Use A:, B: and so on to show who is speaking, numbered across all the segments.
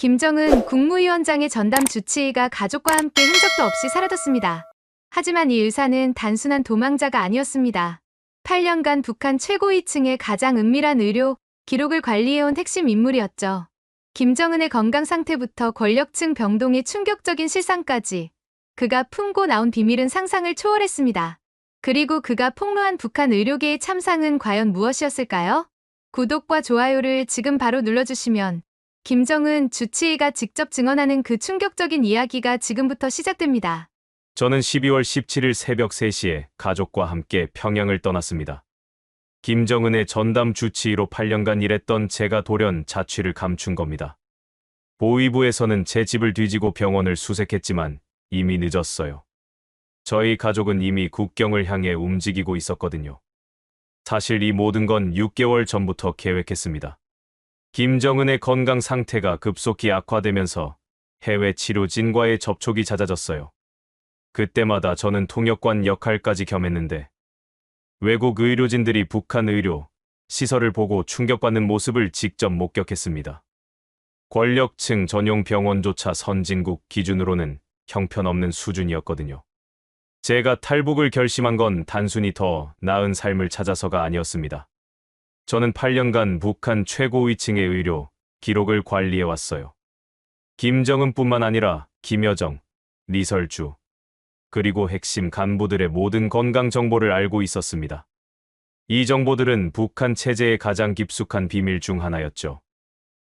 A: 김정은 국무위원장의 전담 주치의가 가족과 함께 흔적도 없이 사라졌습니다. 하지만 이 의사는 단순한 도망자가 아니었습니다. 8년간 북한 최고위층의 가장 은밀한 의료 기록을 관리해온 핵심 인물이었죠. 김정은의 건강 상태부터 권력층 병동의 충격적인 실상까지 그가 품고 나온 비밀은 상상을 초월했습니다. 그리고 그가 폭로한 북한 의료계의 참상은 과연 무엇이었을까요? 구독과 좋아요를 지금 바로 눌러주시면 김정은 주치의가 직접 증언하는 그 충격적인 이야기가 지금부터 시작됩니다.
B: 저는 12월 17일 새벽 3시에 가족과 함께 평양을 떠났습니다. 김정은의 전담 주치의로 8년간 일했던 제가 돌연 자취를 감춘 겁니다. 보위부에서는 제 집을 뒤지고 병원을 수색했지만 이미 늦었어요. 저희 가족은 이미 국경을 향해 움직이고 있었거든요. 사실 이 모든 건 6개월 전부터 계획했습니다. 김정은의 건강 상태가 급속히 악화되면서 해외 치료진과의 접촉이 잦아졌어요. 그때마다 저는 통역관 역할까지 겸했는데 외국 의료진들이 북한 의료 시설을 보고 충격받는 모습을 직접 목격했습니다. 권력층 전용 병원조차 선진국 기준으로는 형편없는 수준이었거든요. 제가 탈북을 결심한 건 단순히 더 나은 삶을 찾아서가 아니었습니다. 저는 8년간 북한 최고위층의 의료 기록을 관리해왔어요. 김정은뿐만 아니라 김여정, 리설주, 그리고 핵심 간부들의 모든 건강 정보를 알고 있었습니다. 이 정보들은 북한 체제의 가장 깊숙한 비밀 중 하나였죠.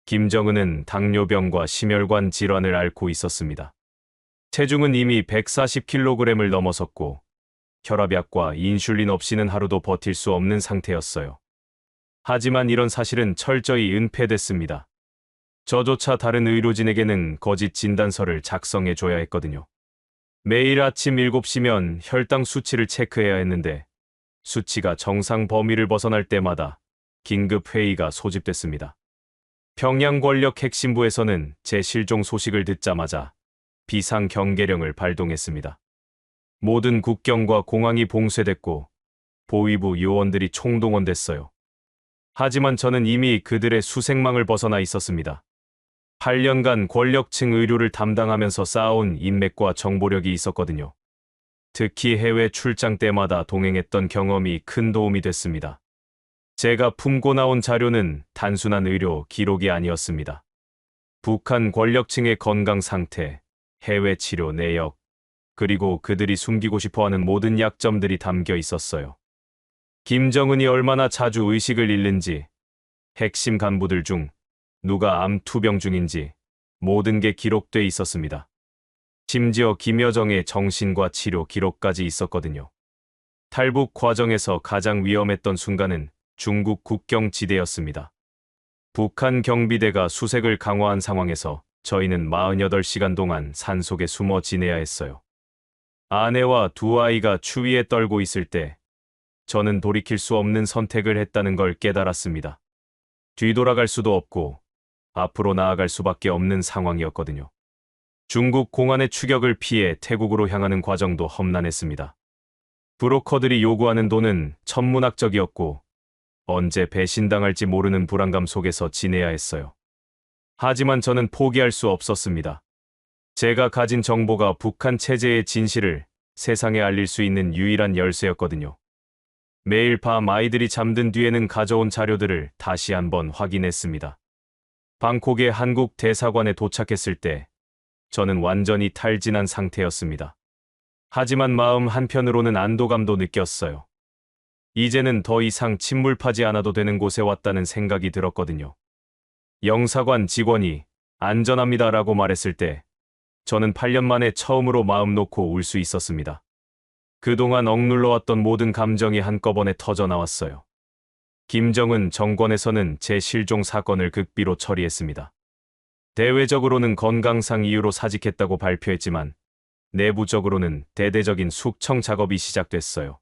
B: 김정은은 당뇨병과 심혈관 질환을 앓고 있었습니다. 체중은 이미 140kg을 넘어섰고 혈압약과 인슐린 없이는 하루도 버틸 수 없는 상태였어요. 하지만 이런 사실은 철저히 은폐됐습니다. 저조차 다른 의료진에게는 거짓 진단서를 작성해줘야 했거든요. 매일 아침 7시면 혈당 수치를 체크해야 했는데 수치가 정상 범위를 벗어날 때마다 긴급 회의가 소집됐습니다. 평양 권력 핵심부에서는 제 실종 소식을 듣자마자 비상 경계령을 발동했습니다. 모든 국경과 공항이 봉쇄됐고 보위부 요원들이 총동원됐어요. 하지만 저는 이미 그들의 수색망을 벗어나 있었습니다. 8년간 권력층 의료를 담당하면서 쌓아온 인맥과 정보력이 있었거든요. 특히 해외 출장 때마다 동행했던 경험이 큰 도움이 됐습니다. 제가 품고 나온 자료는 단순한 의료 기록이 아니었습니다. 북한 권력층의 건강 상태, 해외 치료 내역, 그리고 그들이 숨기고 싶어하는 모든 약점들이 담겨 있었어요. 김정은이 얼마나 자주 의식을 잃는지, 핵심 간부들 중 누가 암 투병 중인지 모든 게 기록돼 있었습니다. 심지어 김여정의 정신과 치료 기록까지 있었거든요. 탈북 과정에서 가장 위험했던 순간은 중국 국경 지대였습니다. 북한 경비대가 수색을 강화한 상황에서 저희는 48시간 동안 산속에 숨어 지내야 했어요. 아내와 두 아이가 추위에 떨고 있을 때 저는 돌이킬 수 없는 선택을 했다는 걸 깨달았습니다. 뒤돌아갈 수도 없고 앞으로 나아갈 수밖에 없는 상황이었거든요. 중국 공안의 추격을 피해 태국으로 향하는 과정도 험난했습니다. 브로커들이 요구하는 돈은 천문학적이었고 언제 배신당할지 모르는 불안감 속에서 지내야 했어요. 하지만 저는 포기할 수 없었습니다. 제가 가진 정보가 북한 체제의 진실을 세상에 알릴 수 있는 유일한 열쇠였거든요. 매일 밤 아이들이 잠든 뒤에는 가져온 자료들을 다시 한번 확인했습니다. 방콕의 한국 대사관에 도착했을 때 저는 완전히 탈진한 상태였습니다. 하지만 마음 한편으로는 안도감도 느꼈어요. 이제는 더 이상 침몰하지 않아도 되는 곳에 왔다는 생각이 들었거든요. 영사관 직원이 안전합니다라고 말했을 때 저는 8년 만에 처음으로 마음 놓고 울 수 있었습니다. 그동안 억눌러왔던 모든 감정이 한꺼번에 터져 나왔어요. 김정은 정권에서는 제 실종 사건을 극비로 처리했습니다. 대외적으로는 건강상 이유로 사직했다고 발표했지만 내부적으로는 대대적인 숙청 작업이 시작됐어요.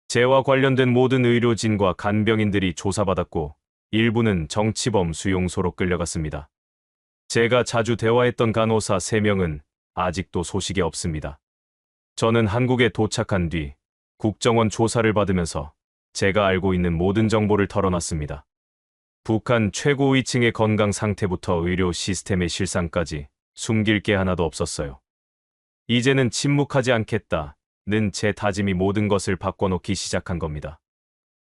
B: 제와 관련된 모든 의료진과 간병인들이 조사받았고 일부는 정치범 수용소로 끌려갔습니다. 제가 자주 대화했던 간호사 3명은 아직도 소식이 없습니다. 저는 한국에 도착한 뒤 국정원 조사를 받으면서 제가 알고 있는 모든 정보를 털어놨습니다. 북한 최고위층의 건강 상태부터 의료 시스템의 실상까지 숨길 게 하나도 없었어요. 이제는 침묵하지 않겠다는 제 다짐이 모든 것을 바꿔놓기 시작한 겁니다.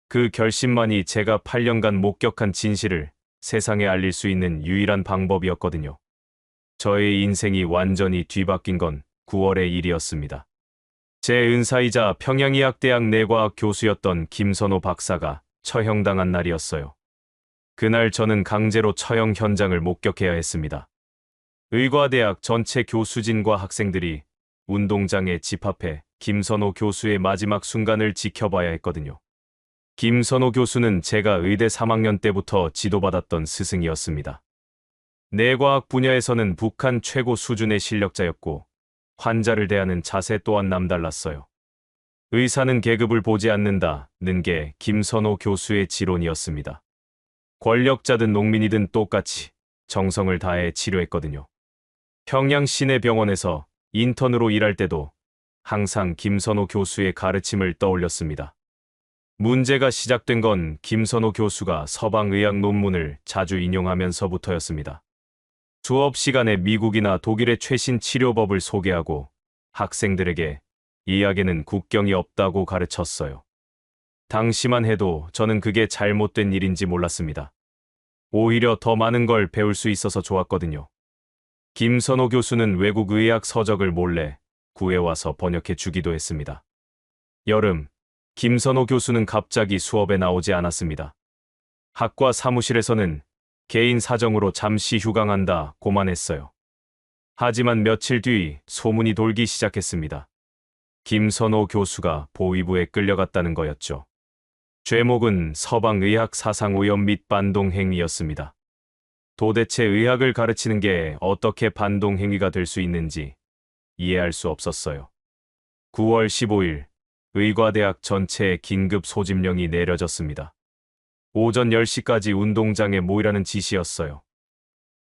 B: 그 결심만이 제가 8년간 목격한 진실을 세상에 알릴 수 있는 유일한 방법이었거든요. 저의 인생이 완전히 뒤바뀐 건 9월의 일이었습니다. 제 은사이자 평양의학대학 내과학 교수였던 김선호 박사가 처형당한 날이었어요. 그날 저는 강제로 처형 현장을 목격해야 했습니다. 의과대학 전체 교수진과 학생들이 운동장에 집합해 김선호 교수의 마지막 순간을 지켜봐야 했거든요. 김선호 교수는 제가 의대 3학년 때부터 지도받았던 스승이었습니다. 내과학 분야에서는 북한 최고 수준의 실력자였고 환자를 대하는 자세 또한 남달랐어요. 의사는 계급을 보지 않는다는 게 김선호 교수의 지론이었습니다. 권력자든 농민이든 똑같이 정성을 다해 치료했거든요. 평양 시내병원에서 인턴으로 일할 때도 항상 김선호 교수의 가르침을 떠올렸습니다. 문제가 시작된 건 김선호 교수가 서방의학 논문을 자주 인용하면서부터였습니다. 수업 시간에 미국이나 독일의 최신 치료법을 소개하고 학생들에게 이 약에는 국경이 없다고 가르쳤어요. 당시만 해도 저는 그게 잘못된 일인지 몰랐습니다. 오히려 더 많은 걸 배울 수 있어서 좋았거든요. 김선호 교수는 외국 의학 서적을 몰래 구해와서 번역해 주기도 했습니다. 여름, 김선호 교수는 갑자기 수업에 나오지 않았습니다. 학과 사무실에서는 개인 사정으로 잠시 휴강한다고만 했어요. 하지만 며칠 뒤 소문이 돌기 시작했습니다. 김선호 교수가 보위부에 끌려갔다는 거였죠. 죄목은 서방의학 사상 오염 및 반동 행위였습니다. 도대체 의학을 가르치는 게 어떻게 반동 행위가 될 수 있는지 이해할 수 없었어요. 9월 15일 의과대학 전체에 긴급 소집령이 내려졌습니다. 오전 10시까지 운동장에 모이라는 지시였어요.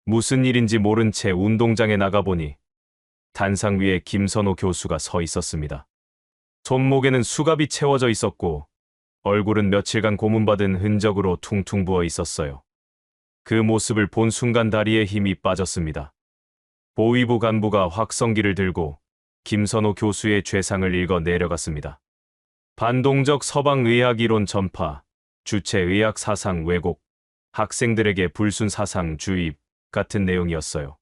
B: 무슨 일인지 모른 채 운동장에 나가보니 단상 위에 김선호 교수가 서 있었습니다. 손목에는 수갑이 채워져 있었고 얼굴은 며칠간 고문받은 흔적으로 퉁퉁 부어 있었어요. 그 모습을 본 순간 다리에 힘이 빠졌습니다. 보위부 간부가 확성기를 들고 김선호 교수의 죄상을 읽어 내려갔습니다. 반동적 서방의학 이론 전파, 주체의학 사상 왜곡, 학생들에게 불순 사상 주입 같은 내용이었어요.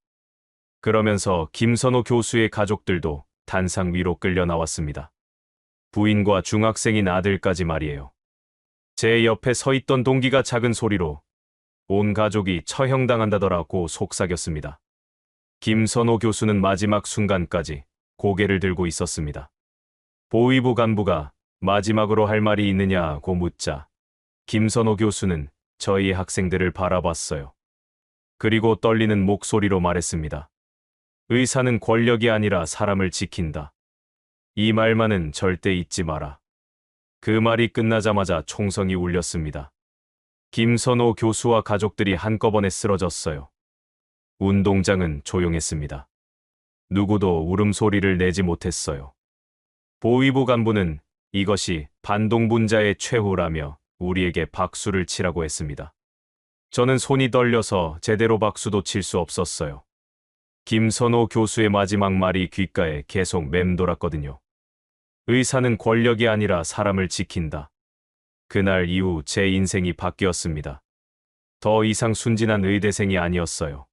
B: 그러면서 김선호 교수의 가족들도 단상 위로 끌려 나왔습니다. 부인과 중학생인 아들까지 말이에요. 제 옆에 서 있던 동기가 작은 소리로 온 가족이 처형당한다더라고 속삭였습니다. 김선호 교수는 마지막 순간까지 고개를 들고 있었습니다. 보위부 간부가 마지막으로 할 말이 있느냐고 묻자 김선호 교수는 저희 학생들을 바라봤어요. 그리고 떨리는 목소리로 말했습니다. 의사는 권력이 아니라 사람을 지킨다. 이 말만은 절대 잊지 마라. 그 말이 끝나자마자 총성이 울렸습니다. 김선호 교수와 가족들이 한꺼번에 쓰러졌어요. 운동장은 조용했습니다. 누구도 울음소리를 내지 못했어요. 보위부 간부는 이것이 반동분자의 최후라며 우리에게 박수를 치라고 했습니다. 저는 손이 떨려서 제대로 박수도 칠 수 없었어요. 김선호 교수의 마지막 말이 귓가에 계속 맴돌았거든요. 의사는 권력이 아니라 사람을 지킨다. 그날 이후 제 인생이 바뀌었습니다. 더 이상 순진한 의대생이 아니었어요.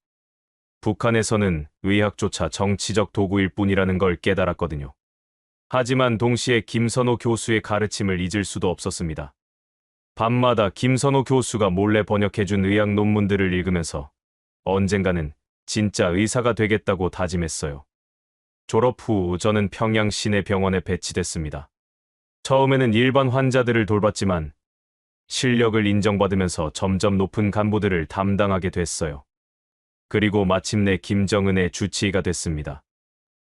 B: 북한에서는 의학조차 정치적 도구일 뿐이라는 걸 깨달았거든요. 하지만 동시에 김선호 교수의 가르침을 잊을 수도 없었습니다. 밤마다 김선호 교수가 몰래 번역해준 의학 논문들을 읽으면서 언젠가는 진짜 의사가 되겠다고 다짐했어요. 졸업 후 저는 평양 시내 병원에 배치됐습니다. 처음에는 일반 환자들을 돌봤지만 실력을 인정받으면서 점점 높은 간부들을 담당하게 됐어요. 그리고 마침내 김정은의 주치의가 됐습니다.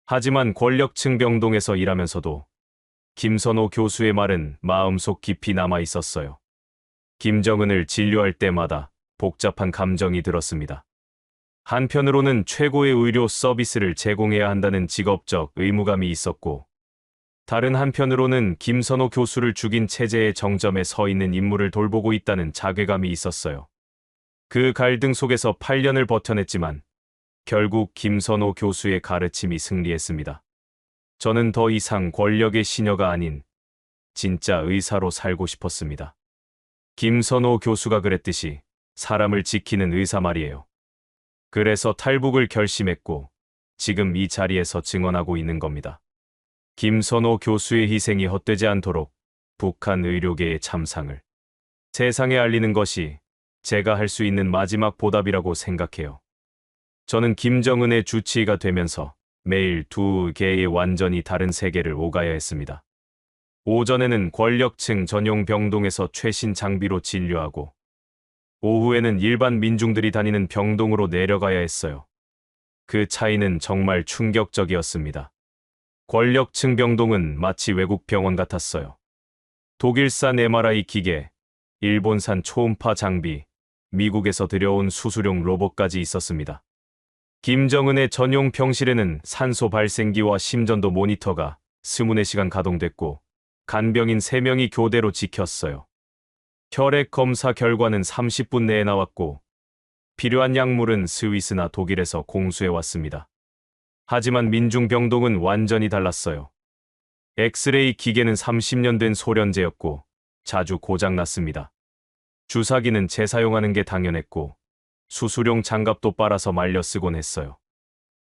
B: 하지만 권력층 병동에서 일하면서도 김선호 교수의 말은 마음속 깊이 남아 있었어요. 김정은을 진료할 때마다 복잡한 감정이 들었습니다. 한편으로는 최고의 의료 서비스를 제공해야 한다는 직업적 의무감이 있었고, 다른 한편으로는 김선호 교수를 죽인 체제의 정점에 서 있는 인물을 돌보고 있다는 자괴감이 있었어요. 그 갈등 속에서 8년을 버텨냈지만 결국 김선호 교수의 가르침이 승리했습니다. 저는 더 이상 권력의 시녀가 아닌 진짜 의사로 살고 싶었습니다. 김선호 교수가 그랬듯이 사람을 지키는 의사 말이에요. 그래서 탈북을 결심했고 지금 이 자리에서 증언하고 있는 겁니다. 김선호 교수의 희생이 헛되지 않도록 북한 의료계의 참상을 세상에 알리는 것이 제가 할 수 있는 마지막 보답이라고 생각해요. 저는 김정은의 주치의가 되면서 매일 두 개의 완전히 다른 세계를 오가야 했습니다. 오전에는 권력층 전용 병동에서 최신 장비로 진료하고 오후에는 일반 민중들이 다니는 병동으로 내려가야 했어요. 그 차이는 정말 충격적이었습니다. 권력층 병동은 마치 외국 병원 같았어요. 독일산 MRI 기계, 일본산 초음파 장비, 미국에서 들여온 수술용 로봇까지 있었습니다. 김정은의 전용 병실에는 산소 발생기와 심전도 모니터가 24시간 가동됐고 간병인 3명이 교대로 지켰어요. 혈액 검사 결과는 30분 내에 나왔고 필요한 약물은 스위스나 독일에서 공수해 왔습니다. 하지만 민중병동은 완전히 달랐어요. 엑스레이 기계는 30년 된 소련제였고 자주 고장났습니다. 주사기는 재사용하는 게 당연했고 수술용 장갑도 빨아서 말려 쓰곤 했어요.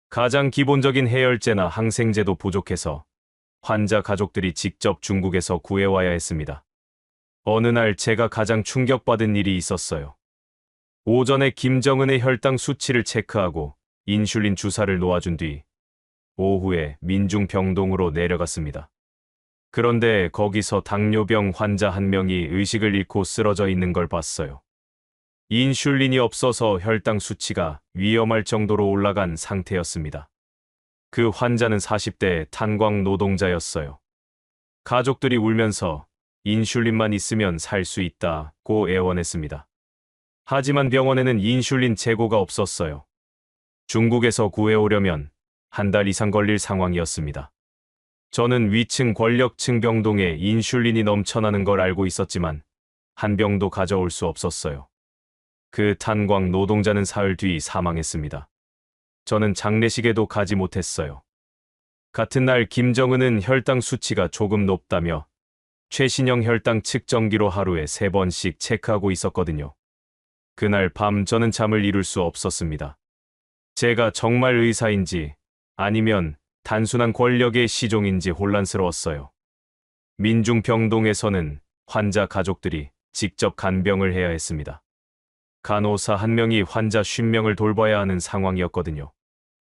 B: 가장 기본적인 해열제나 항생제도 부족해서 환자 가족들이 직접 중국에서 구해와야 했습니다. 어느 날 제가 가장 충격받은 일이 있었어요. 오전에 김정은의 혈당 수치를 체크하고 인슐린 주사를 놓아준 뒤 오후에 민중병동으로 내려갔습니다. 그런데 거기서 당뇨병 환자 한 명이 의식을 잃고 쓰러져 있는 걸 봤어요. 인슐린이 없어서 혈당 수치가 위험할 정도로 올라간 상태였습니다. 그 환자는 40대 탄광 노동자였어요. 가족들이 울면서 인슐린만 있으면 살 수 있다고 애원했습니다. 하지만 병원에는 인슐린 재고가 없었어요. 중국에서 구해오려면 한 달 이상 걸릴 상황이었습니다. 저는 위층 권력층 병동에 인슐린이 넘쳐나는 걸 알고 있었지만 한 병도 가져올 수 없었어요. 그 탄광 노동자는 사흘 뒤 사망했습니다. 저는 장례식에도 가지 못했어요. 같은 날 김정은은 혈당 수치가 조금 높다며 최신형 혈당 측정기로 하루에 3번씩 체크하고 있었거든요. 그날 밤 저는 잠을 이룰 수 없었습니다. 제가 정말 의사인지 아니면 단순한 권력의 시종인지 혼란스러웠어요. 민중병동에서는 환자 가족들이 직접 간병을 해야 했습니다. 간호사 한 명이 환자 50명을 돌봐야 하는 상황이었거든요.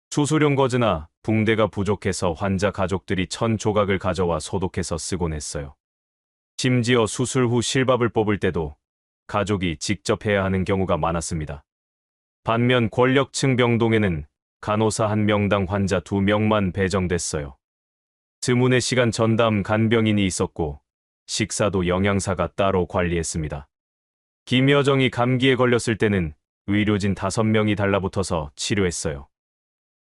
B: 수술용 거즈나 붕대가 부족해서 환자 가족들이 천 조각을 가져와 소독해서 쓰곤 했어요. 심지어 수술 후 실밥을 뽑을 때도 가족이 직접 해야 하는 경우가 많았습니다. 반면 권력층 병동에는 간호사 1명당 환자 2명만 배정됐어요. 드문의 시간 전담 간병인이 있었고 식사도 영양사가 따로 관리했습니다. 김여정이 감기에 걸렸을 때는 의료진 5명이 달라붙어서 치료했어요.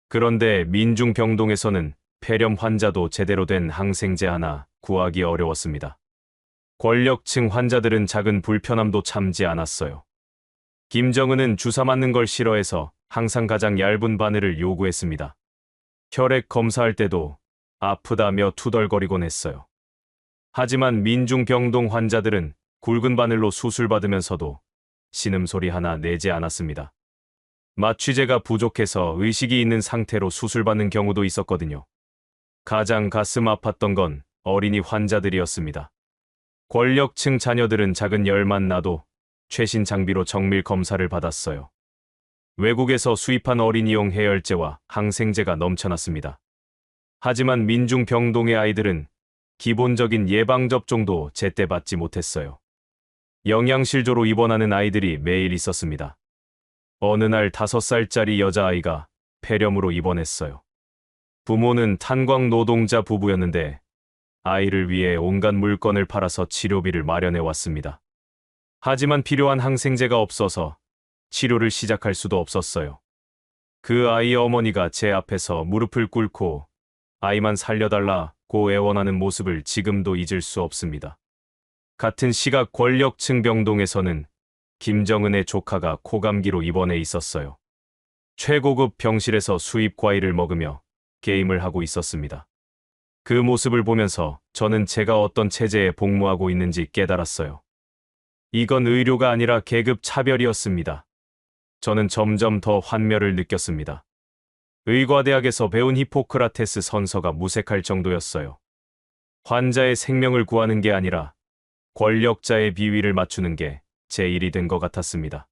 B: 그런데 민중병동에서는 폐렴 환자도 제대로 된 항생제 하나 구하기 어려웠습니다. 권력층 환자들은 작은 불편함도 참지 않았어요. 김정은은 주사 맞는 걸 싫어해서 항상 가장 얇은 바늘을 요구했습니다. 혈액 검사할 때도 아프다며 투덜거리곤 했어요. 하지만 민중병동 환자들은 굵은 바늘로 수술받으면서도 신음소리 하나 내지 않았습니다. 마취제가 부족해서 의식이 있는 상태로 수술받는 경우도 있었거든요. 가장 가슴 아팠던 건 어린이 환자들이었습니다. 권력층 자녀들은 작은 열만 나도 최신 장비로 정밀 검사를 받았어요. 외국에서 수입한 어린이용 해열제와 항생제가 넘쳐났습니다. 하지만 민중병동의 아이들은 기본적인 예방접종도 제때 받지 못했어요. 영양실조로 입원하는 아이들이 매일 있었습니다. 어느 날 5살짜리 여자아이가 폐렴으로 입원했어요. 부모는 탄광 노동자 부부였는데 아이를 위해 온갖 물건을 팔아서 치료비를 마련해 왔습니다. 하지만 필요한 항생제가 없어서 치료를 시작할 수도 없었어요. 그 아이의 어머니가 제 앞에서 무릎을 꿇고 아이만 살려달라고 애원하는 모습을 지금도 잊을 수 없습니다. 같은 시각 권력층 병동에서는 김정은의 조카가 코감기로 입원해 있었어요. 최고급 병실에서 수입 과일을 먹으며 게임을 하고 있었습니다. 그 모습을 보면서 저는 제가 어떤 체제에 복무하고 있는지 깨달았어요. 이건 의료가 아니라 계급 차별이었습니다. 저는 점점 더 환멸을 느꼈습니다. 의과대학에서 배운 히포크라테스 선서가 무색할 정도였어요. 환자의 생명을 구하는 게 아니라 권력자의 비위를 맞추는 게 제 일이 된 것 같았습니다.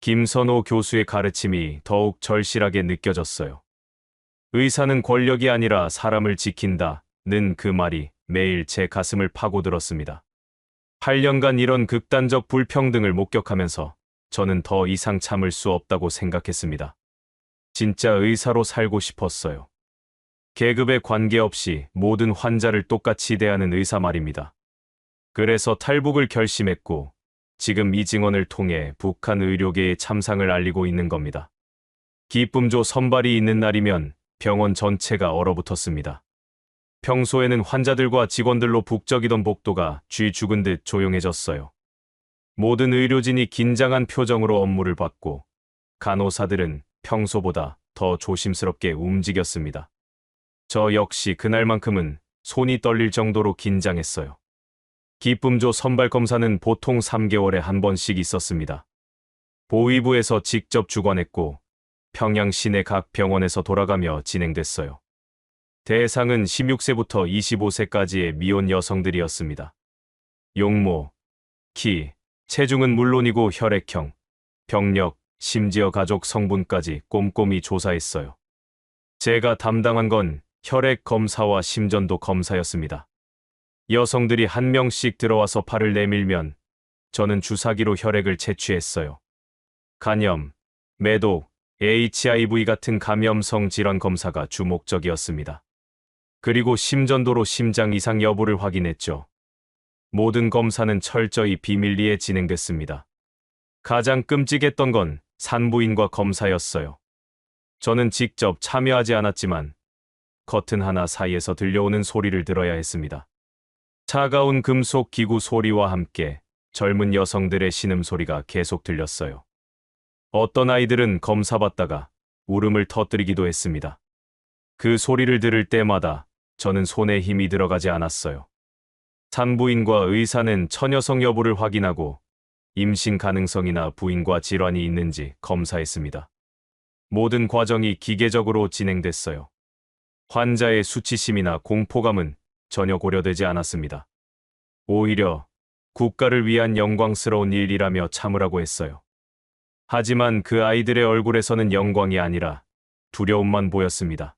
B: 김선호 교수의 가르침이 더욱 절실하게 느껴졌어요. 의사는 권력이 아니라 사람을 지킨다는 그 말이 매일 제 가슴을 파고들었습니다. 8년간 이런 극단적 불평등을 목격하면서 저는 더 이상 참을 수 없다고 생각했습니다. 진짜 의사로 살고 싶었어요. 계급에 관계없이 모든 환자를 똑같이 대하는 의사 말입니다. 그래서 탈북을 결심했고 지금 이 증언을 통해 북한 의료계의 참상을 알리고 있는 겁니다. 기쁨조 선발이 있는 날이면 병원 전체가 얼어붙었습니다. 평소에는 환자들과 직원들로 북적이던 복도가 쥐 죽은 듯 조용해졌어요. 모든 의료진이 긴장한 표정으로 업무를 받고 간호사들은 평소보다 더 조심스럽게 움직였습니다. 저 역시 그날만큼은 손이 떨릴 정도로 긴장했어요. 기쁨조 선발 검사는 보통 3개월에 한 번씩 있었습니다. 보위부에서 직접 주관했고 평양 시내 각 병원에서 돌아가며 진행됐어요. 대상은 16세부터 25세까지의 미혼 여성들이었습니다. 용모, 키, 체중은 물론이고 혈액형, 병력, 심지어 가족 성분까지 꼼꼼히 조사했어요. 제가 담당한 건 혈액 검사와 심전도 검사였습니다. 여성들이 한 명씩 들어와서 팔을 내밀면 저는 주사기로 혈액을 채취했어요. 간염, 매독, HIV 같은 감염성 질환 검사가 주목적이었습니다. 그리고 심전도로 심장 이상 여부를 확인했죠. 모든 검사는 철저히 비밀리에 진행됐습니다. 가장 끔찍했던 건 산부인과 검사였어요. 저는 직접 참여하지 않았지만 커튼 하나 사이에서 들려오는 소리를 들어야 했습니다. 차가운 금속 기구 소리와 함께 젊은 여성들의 신음소리가 계속 들렸어요. 어떤 아이들은 검사받다가 울음을 터뜨리기도 했습니다. 그 소리를 들을 때마다 저는 손에 힘이 들어가지 않았어요. 산부인과 의사는 처녀성 여부를 확인하고 임신 가능성이나 부인과 질환이 있는지 검사했습니다. 모든 과정이 기계적으로 진행됐어요. 환자의 수치심이나 공포감은 전혀 고려되지 않았습니다. 오히려 국가를 위한 영광스러운 일이라며 참으라고 했어요. 하지만 그 아이들의 얼굴에서는 영광이 아니라 두려움만 보였습니다.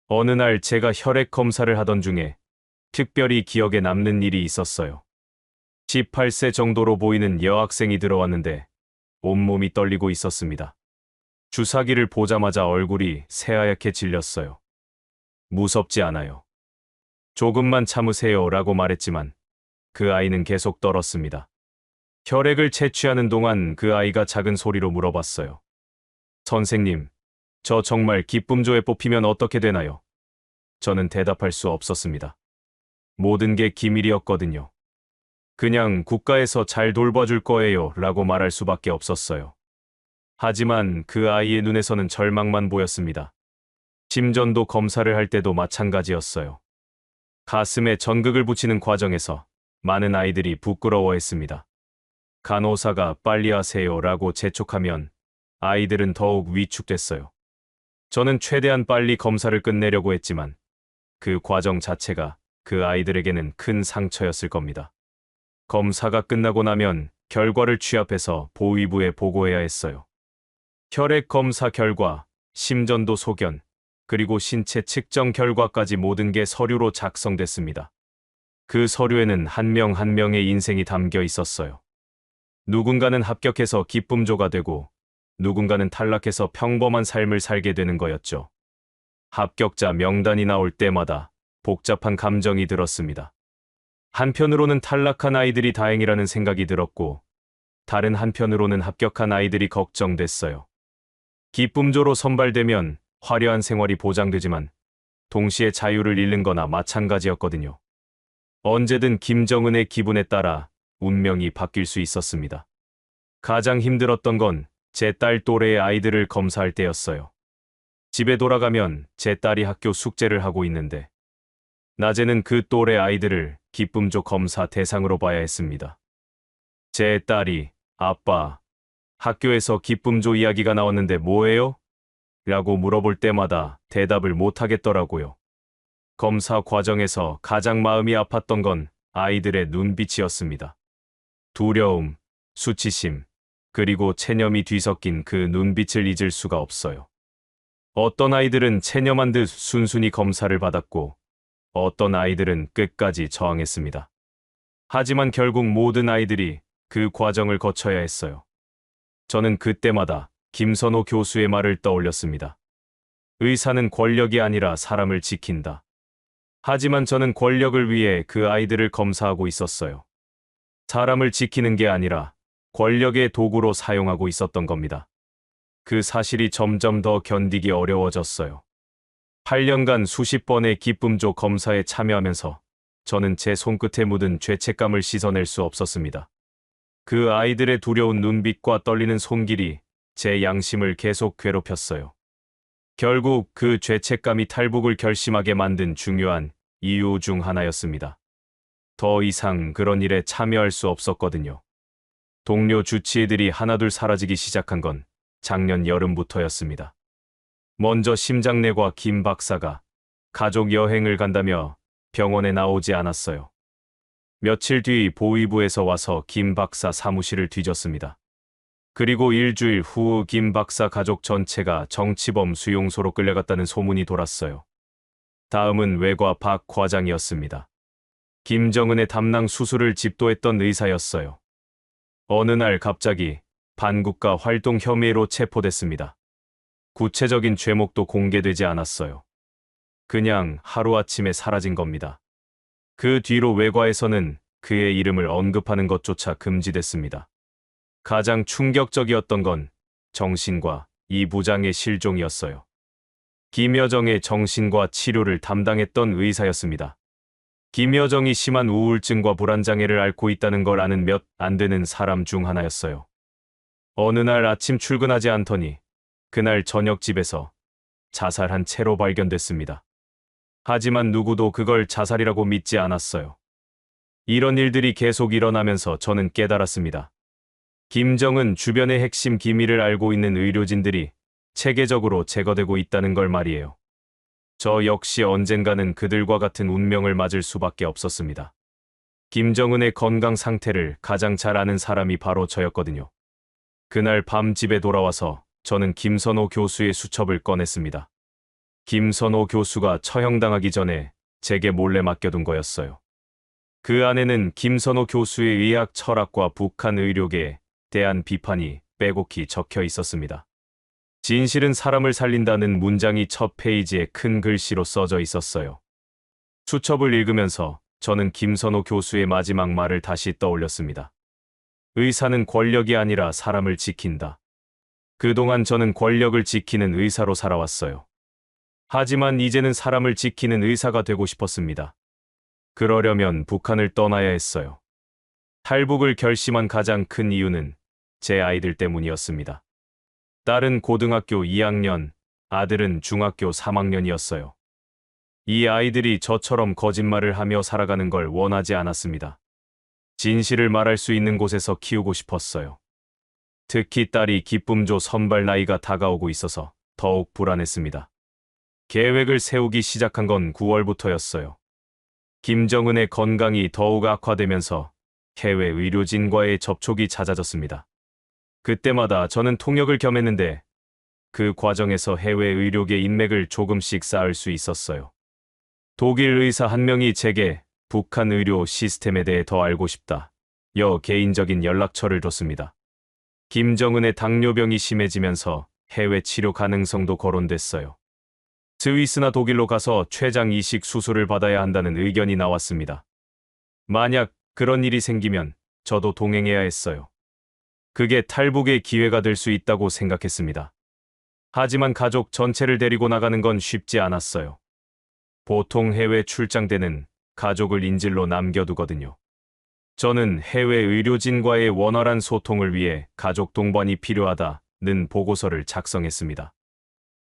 B: 어느 날 제가 혈액 검사를 하던 중에 특별히 기억에 남는 일이 있었어요. 18세 정도로 보이는 여학생이 들어왔는데 온몸이 떨리고 있었습니다. 주사기를 보자마자 얼굴이 새하얗게 질렸어요. 무섭지 않아요. 조금만 참으세요 라고 말했지만 그 아이는 계속 떨었습니다. 혈액을 채취하는 동안 그 아이가 작은 소리로 물어봤어요. 선생님, 저 정말 기쁨조에 뽑히면 어떻게 되나요? 저는 대답할 수 없었습니다. 모든 게 기밀이었거든요. 그냥 국가에서 잘 돌봐줄 거예요 라고 말할 수밖에 없었어요. 하지만 그 아이의 눈에서는 절망만 보였습니다. 심전도 검사를 할 때도 마찬가지였어요. 가슴에 전극을 붙이는 과정에서 많은 아이들이 부끄러워했습니다. 간호사가 빨리 하세요 라고 재촉하면 아이들은 더욱 위축됐어요. 저는 최대한 빨리 검사를 끝내려고 했지만 그 과정 자체가 그 아이들에게는 큰 상처였을 겁니다. 검사가 끝나고 나면 결과를 취합해서 보위부에 보고해야 했어요. 혈액 검사 결과, 심전도 소견, 그리고 신체 측정 결과까지 모든 게 서류로 작성됐습니다. 그 서류에는 한 명 한 명의 인생이 담겨 있었어요. 누군가는 합격해서 기쁨조가 되고 누군가는 탈락해서 평범한 삶을 살게 되는 거였죠. 합격자 명단이 나올 때마다 복잡한 감정이 들었습니다. 한편으로는 탈락한 아이들이 다행이라는 생각이 들었고 다른 한편으로는 합격한 아이들이 걱정됐어요. 기쁨조로 선발되면 화려한 생활이 보장되지만 동시에 자유를 잃는 거나 마찬가지였거든요. 언제든 김정은의 기분에 따라 운명이 바뀔 수 있었습니다. 가장 힘들었던 건 제 딸 또래의 아이들을 검사할 때였어요. 집에 돌아가면 제 딸이 학교 숙제를 하고 있는데 낮에는 그 또래 아이들을 기쁨조 검사 대상으로 봐야 했습니다. 제 딸이 아빠, 학교에서 기쁨조 이야기가 나왔는데 뭐예요? 라고 물어볼 때마다 대답을 못 하겠더라고요. 검사 과정에서 가장 마음이 아팠던 건 아이들의 눈빛이었습니다. 두려움, 수치심, 그리고 체념이 뒤섞인 그 눈빛을 잊을 수가 없어요. 어떤 아이들은 체념한 듯 순순히 검사를 받았고 어떤 아이들은 끝까지 저항했습니다. 하지만 결국 모든 아이들이 그 과정을 거쳐야 했어요. 저는 그때마다 김선호 교수의 말을 떠올렸습니다. 의사는 권력이 아니라 사람을 지킨다. 하지만 저는 권력을 위해 그 아이들을 검사하고 있었어요. 사람을 지키는 게 아니라 권력의 도구로 사용하고 있었던 겁니다. 그 사실이 점점 더 견디기 어려워졌어요. 8년간 수십 번의 기쁨조 검사에 참여하면서 저는 제 손끝에 묻은 죄책감을 씻어낼 수 없었습니다. 그 아이들의 두려운 눈빛과 떨리는 손길이 제 양심을 계속 괴롭혔어요. 결국 그 죄책감이 탈북을 결심하게 만든 중요한 이유 중 하나였습니다. 더 이상 그런 일에 참여할 수 없었거든요. 동료 주치의들이 하나둘 사라지기 시작한 건 작년 여름부터였습니다. 먼저 심장내과 김 박사가 가족 여행을 간다며 병원에 나오지 않았어요. 며칠 뒤 보위부에서 와서 김 박사 사무실을 뒤졌습니다. 그리고 일주일 후 김 박사 가족 전체가 정치범 수용소로 끌려갔다는 소문이 돌았어요. 다음은 외과 박 과장이었습니다. 김정은의 담낭 수술을 집도했던 의사였어요. 어느 날 갑자기 반국가 활동 혐의로 체포됐습니다. 구체적인 죄목도 공개되지 않았어요. 그냥 하루아침에 사라진 겁니다. 그 뒤로 외과에서는 그의 이름을 언급하는 것조차 금지됐습니다. 가장 충격적이었던 건 정신과 이 부장의 실종이었어요. 김여정의 정신과 치료를 담당했던 의사였습니다. 김여정이 심한 우울증과 불안장애를 앓고 있다는 걸 아는 몇 안 되는 사람 중 하나였어요. 어느 날 아침 출근하지 않더니 그날 저녁 집에서 자살한 채로 발견됐습니다. 하지만 누구도 그걸 자살이라고 믿지 않았어요. 이런 일들이 계속 일어나면서 저는 깨달았습니다. 김정은 주변의 핵심 기밀을 알고 있는 의료진들이 체계적으로 제거되고 있다는 걸 말이에요. 저 역시 언젠가는 그들과 같은 운명을 맞을 수밖에 없었습니다. 김정은의 건강 상태를 가장 잘 아는 사람이 바로 저였거든요. 그날 밤 집에 돌아와서 저는 김선호 교수의 수첩을 꺼냈습니다. 김선호 교수가 처형당하기 전에 제게 몰래 맡겨둔 거였어요. 그 안에는 김선호 교수의 의학 철학과 북한 의료계에 대한 비판이 빼곡히 적혀 있었습니다. 진실은 사람을 살린다는 문장이 첫 페이지에 큰 글씨로 써져 있었어요. 수첩을 읽으면서 저는 김선호 교수의 마지막 말을 다시 떠올렸습니다. 의사는 권력이 아니라 사람을 지킨다. 그동안 저는 권력을 지키는 의사로 살아왔어요. 하지만 이제는 사람을 지키는 의사가 되고 싶었습니다. 그러려면 북한을 떠나야 했어요. 탈북을 결심한 가장 큰 이유는 제 아이들 때문이었습니다. 딸은 고등학교 2학년, 아들은 중학교 3학년이었어요. 이 아이들이 저처럼 거짓말을 하며 살아가는 걸 원하지 않았습니다. 진실을 말할 수 있는 곳에서 키우고 싶었어요. 특히 딸이 기쁨조 선발 나이가 다가오고 있어서 더욱 불안했습니다. 계획을 세우기 시작한 건 9월부터였어요. 김정은의 건강이 더욱 악화되면서 해외 의료진과의 접촉이 잦아졌습니다. 그때마다 저는 통역을 겸했는데 그 과정에서 해외 의료계 인맥을 조금씩 쌓을 수 있었어요. 독일 의사 한 명이 제게 북한 의료 시스템에 대해 더 알고 싶다. 개인적인 연락처를 줬습니다. 김정은의 당뇨병이 심해지면서 해외 치료 가능성도 거론됐어요. 스위스나 독일로 가서 췌장 이식 수술을 받아야 한다는 의견이 나왔습니다. 만약 그런 일이 생기면 저도 동행해야 했어요. 그게 탈북의 기회가 될 수 있다고 생각했습니다. 하지만 가족 전체를 데리고 나가는 건 쉽지 않았어요. 보통 해외 출장 때는 가족을 인질로 남겨두거든요. 저는 해외 의료진과의 원활한 소통을 위해 가족 동반이 필요하다는 보고서를 작성했습니다.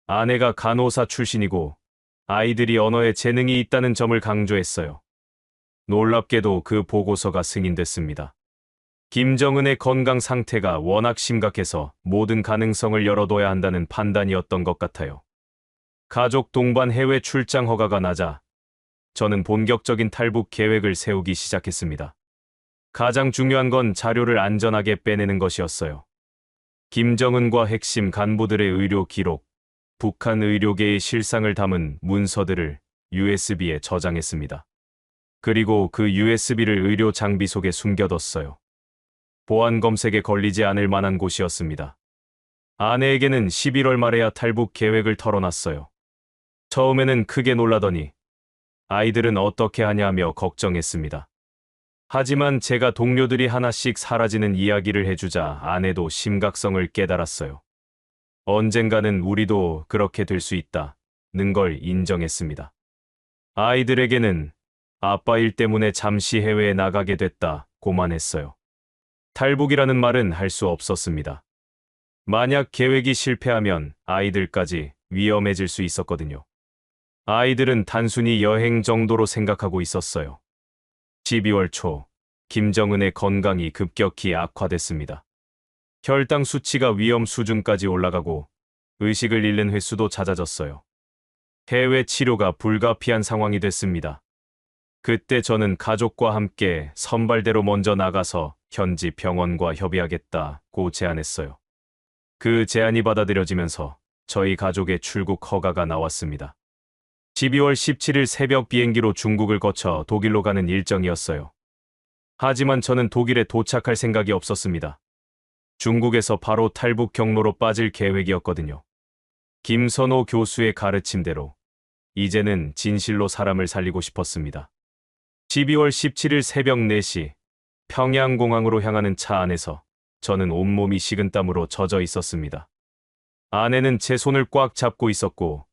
B: 아내가 간호사 출신이고 아이들이 언어에 재능이 있다는 점을 강조했어요. 놀랍게도 그 보고서가 승인됐습니다. 김정은의 건강 상태가 워낙 심각해서 모든 가능성을 열어둬야 한다는 판단이었던 것 같아요. 가족 동반 해외 출장 허가가 나자 저는 본격적인 탈북 계획을 세우기 시작했습니다. 가장 중요한 건 자료를 안전하게 빼내는 것이었어요. 김정은과 핵심 간부들의 의료 기록, 북한 의료계의 실상을 담은 문서들을 USB에 저장했습니다. 그리고 그 USB를 의료 장비 속에 숨겨뒀어요. 보안 검색에 걸리지 않을 만한 곳이었습니다. 아내에게는 11월 말에야 탈북 계획을 털어놨어요. 처음에는 크게 놀라더니 아이들은 어떻게 하냐며 걱정했습니다. 하지만 제가 동료들이 하나씩 사라지는 이야기를 해주자 아내도 심각성을 깨달았어요. 언젠가는 우리도 그렇게 될 수 있다는 걸 인정했습니다. 아이들에게는 아빠 일 때문에 잠시 해외에 나가게 됐다고만 했어요. 탈북이라는 말은 할 수 없었습니다. 만약 계획이 실패하면 아이들까지 위험해질 수 있었거든요. 아이들은 단순히 여행 정도로 생각하고 있었어요. 12월 초, 김정은의 건강이 급격히 악화됐습니다. 혈당 수치가 위험 수준까지 올라가고 의식을 잃는 횟수도 잦아졌어요. 해외 치료가 불가피한 상황이 됐습니다. 그때 저는 가족과 함께 선발대로 먼저 나가서 현지 병원과 협의하겠다고 제안했어요. 그 제안이 받아들여지면서 저희 가족의 출국 허가가 나왔습니다. 12월 17일 새벽 비행기로 중국을 거쳐 독일로 가는 일정이었어요. 하지만 저는 독일에 도착할 생각이 없었습니다. 중국에서 바로 탈북 경로로 빠질 계획이었거든요. 김선호 교수의 가르침대로 이제는 진실로 사람을 살리고 싶었습니다. 12월 17일 새벽 4시 평양공항으로 향하는 차 안에서 저는 온몸이 식은땀으로 젖어 있었습니다. 아내는 제 손을 꽉 잡고 있었고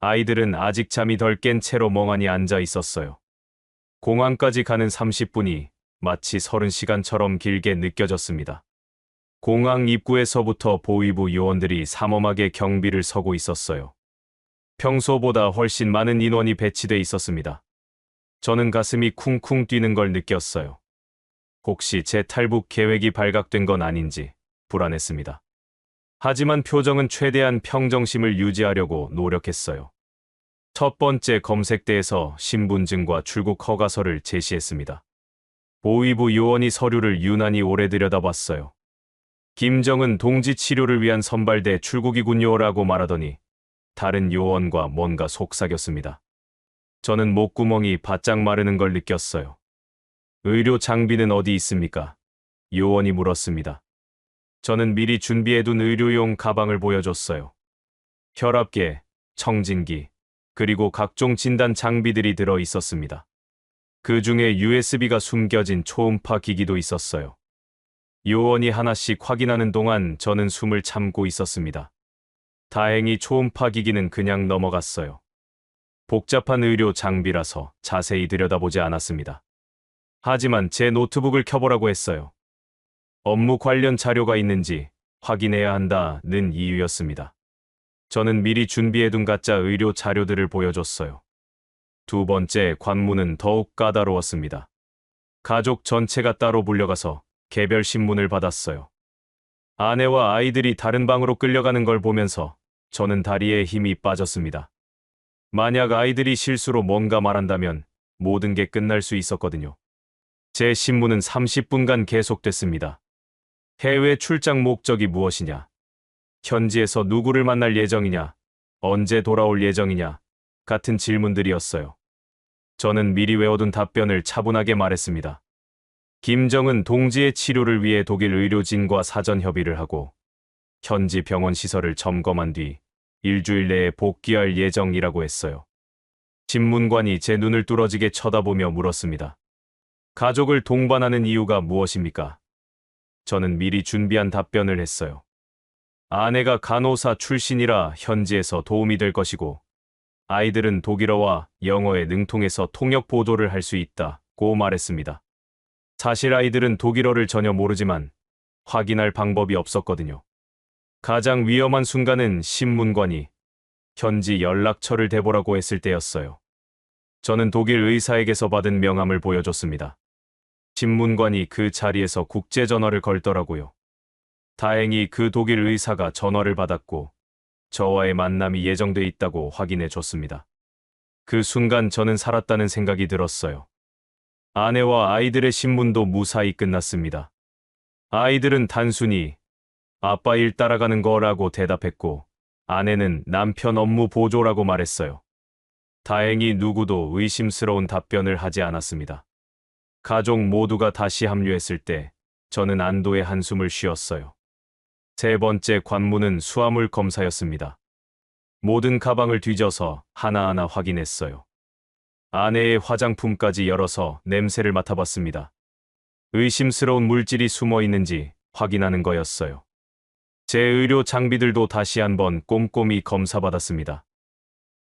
B: 아이들은 아직 잠이 덜 깬 채로 멍하니 앉아 있었어요. 공항까지 가는 30분이 마치 30시간처럼 길게 느껴졌습니다. 공항 입구에서부터 보위부 요원들이 삼엄하게 경비를 서고 있었어요. 평소보다 훨씬 많은 인원이 배치돼 있었습니다. 저는 가슴이 쿵쿵 뛰는 걸 느꼈어요. 혹시 제 탈북 계획이 발각된 건 아닌지 불안했습니다. 하지만 표정은 최대한 평정심을 유지하려고 노력했어요. 첫 번째 검색대에서 신분증과 출국 허가서를 제시했습니다. 보위부 요원이 서류를 유난히 오래 들여다봤어요. 김정은 동지 치료를 위한 선발대 출국이군요라고 말하더니 다른 요원과 뭔가 속삭였습니다. 저는 목구멍이 바짝 마르는 걸 느꼈어요. 의료 장비는 어디 있습니까? 요원이 물었습니다. 저는 미리 준비해둔 의료용 가방을 보여줬어요. 혈압계, 청진기, 그리고 각종 진단 장비들이 들어 있었습니다. 그 중에 USB가 숨겨진 초음파 기기도 있었어요. 요원이 하나씩 확인하는 동안 저는 숨을 참고 있었습니다. 다행히 초음파 기기는 그냥 넘어갔어요. 복잡한 의료 장비라서 자세히 들여다보지 않았습니다. 하지만 제 노트북을 켜보라고 했어요. 업무 관련 자료가 있는지 확인해야 한다는 이유였습니다. 저는 미리 준비해둔 가짜 의료 자료들을 보여줬어요. 두 번째 관문은 더욱 까다로웠습니다. 가족 전체가 따로 불려가서 개별 신문을 받았어요. 아내와 아이들이 다른 방으로 끌려가는 걸 보면서 저는 다리에 힘이 빠졌습니다. 만약 아이들이 실수로 뭔가 말한다면 모든 게 끝날 수 있었거든요. 제 신문은 30분간 계속됐습니다. 해외 출장 목적이 무엇이냐? 현지에서 누구를 만날 예정이냐? 언제 돌아올 예정이냐? 같은 질문들이었어요. 저는 미리 외워둔 답변을 차분하게 말했습니다. 김정은 동지의 치료를 위해 독일 의료진과 사전 협의를 하고 현지 병원 시설을 점검한 뒤 일주일 내에 복귀할 예정이라고 했어요. 신문관이 제 눈을 뚫어지게 쳐다보며 물었습니다. 가족을 동반하는 이유가 무엇입니까? 저는 미리 준비한 답변을 했어요. 아내가 간호사 출신이라 현지에서 도움이 될 것이고 아이들은 독일어와 영어에 능통해서 통역 보도를 할 수 있다고 말했습니다. 사실 아이들은 독일어를 전혀 모르지만 확인할 방법이 없었거든요. 가장 위험한 순간은 신문관이 현지 연락처를 대보라고 했을 때였어요. 저는 독일 의사에게서 받은 명함을 보여줬습니다. 신문관이 그 자리에서 국제전화를 걸더라고요. 다행히 그 독일 의사가 전화를 받았고 저와의 만남이 예정돼 있다고 확인해 줬습니다. 그 순간 저는 살았다는 생각이 들었어요. 아내와 아이들의 신문도 무사히 끝났습니다. 아이들은 단순히 아빠 일 따라가는 거라고 대답했고 아내는 남편 업무 보조라고 말했어요. 다행히 누구도 의심스러운 답변을 하지 않았습니다. 가족 모두가 다시 합류했을 때 저는 안도의 한숨을 쉬었어요. 세 번째 관문은 수화물 검사였습니다. 모든 가방을 뒤져서 하나하나 확인했어요. 아내의 화장품까지 열어서 냄새를 맡아봤습니다. 의심스러운 물질이 숨어 있는지 확인하는 거였어요. 제 의료 장비들도 다시 한번 꼼꼼히 검사받았습니다.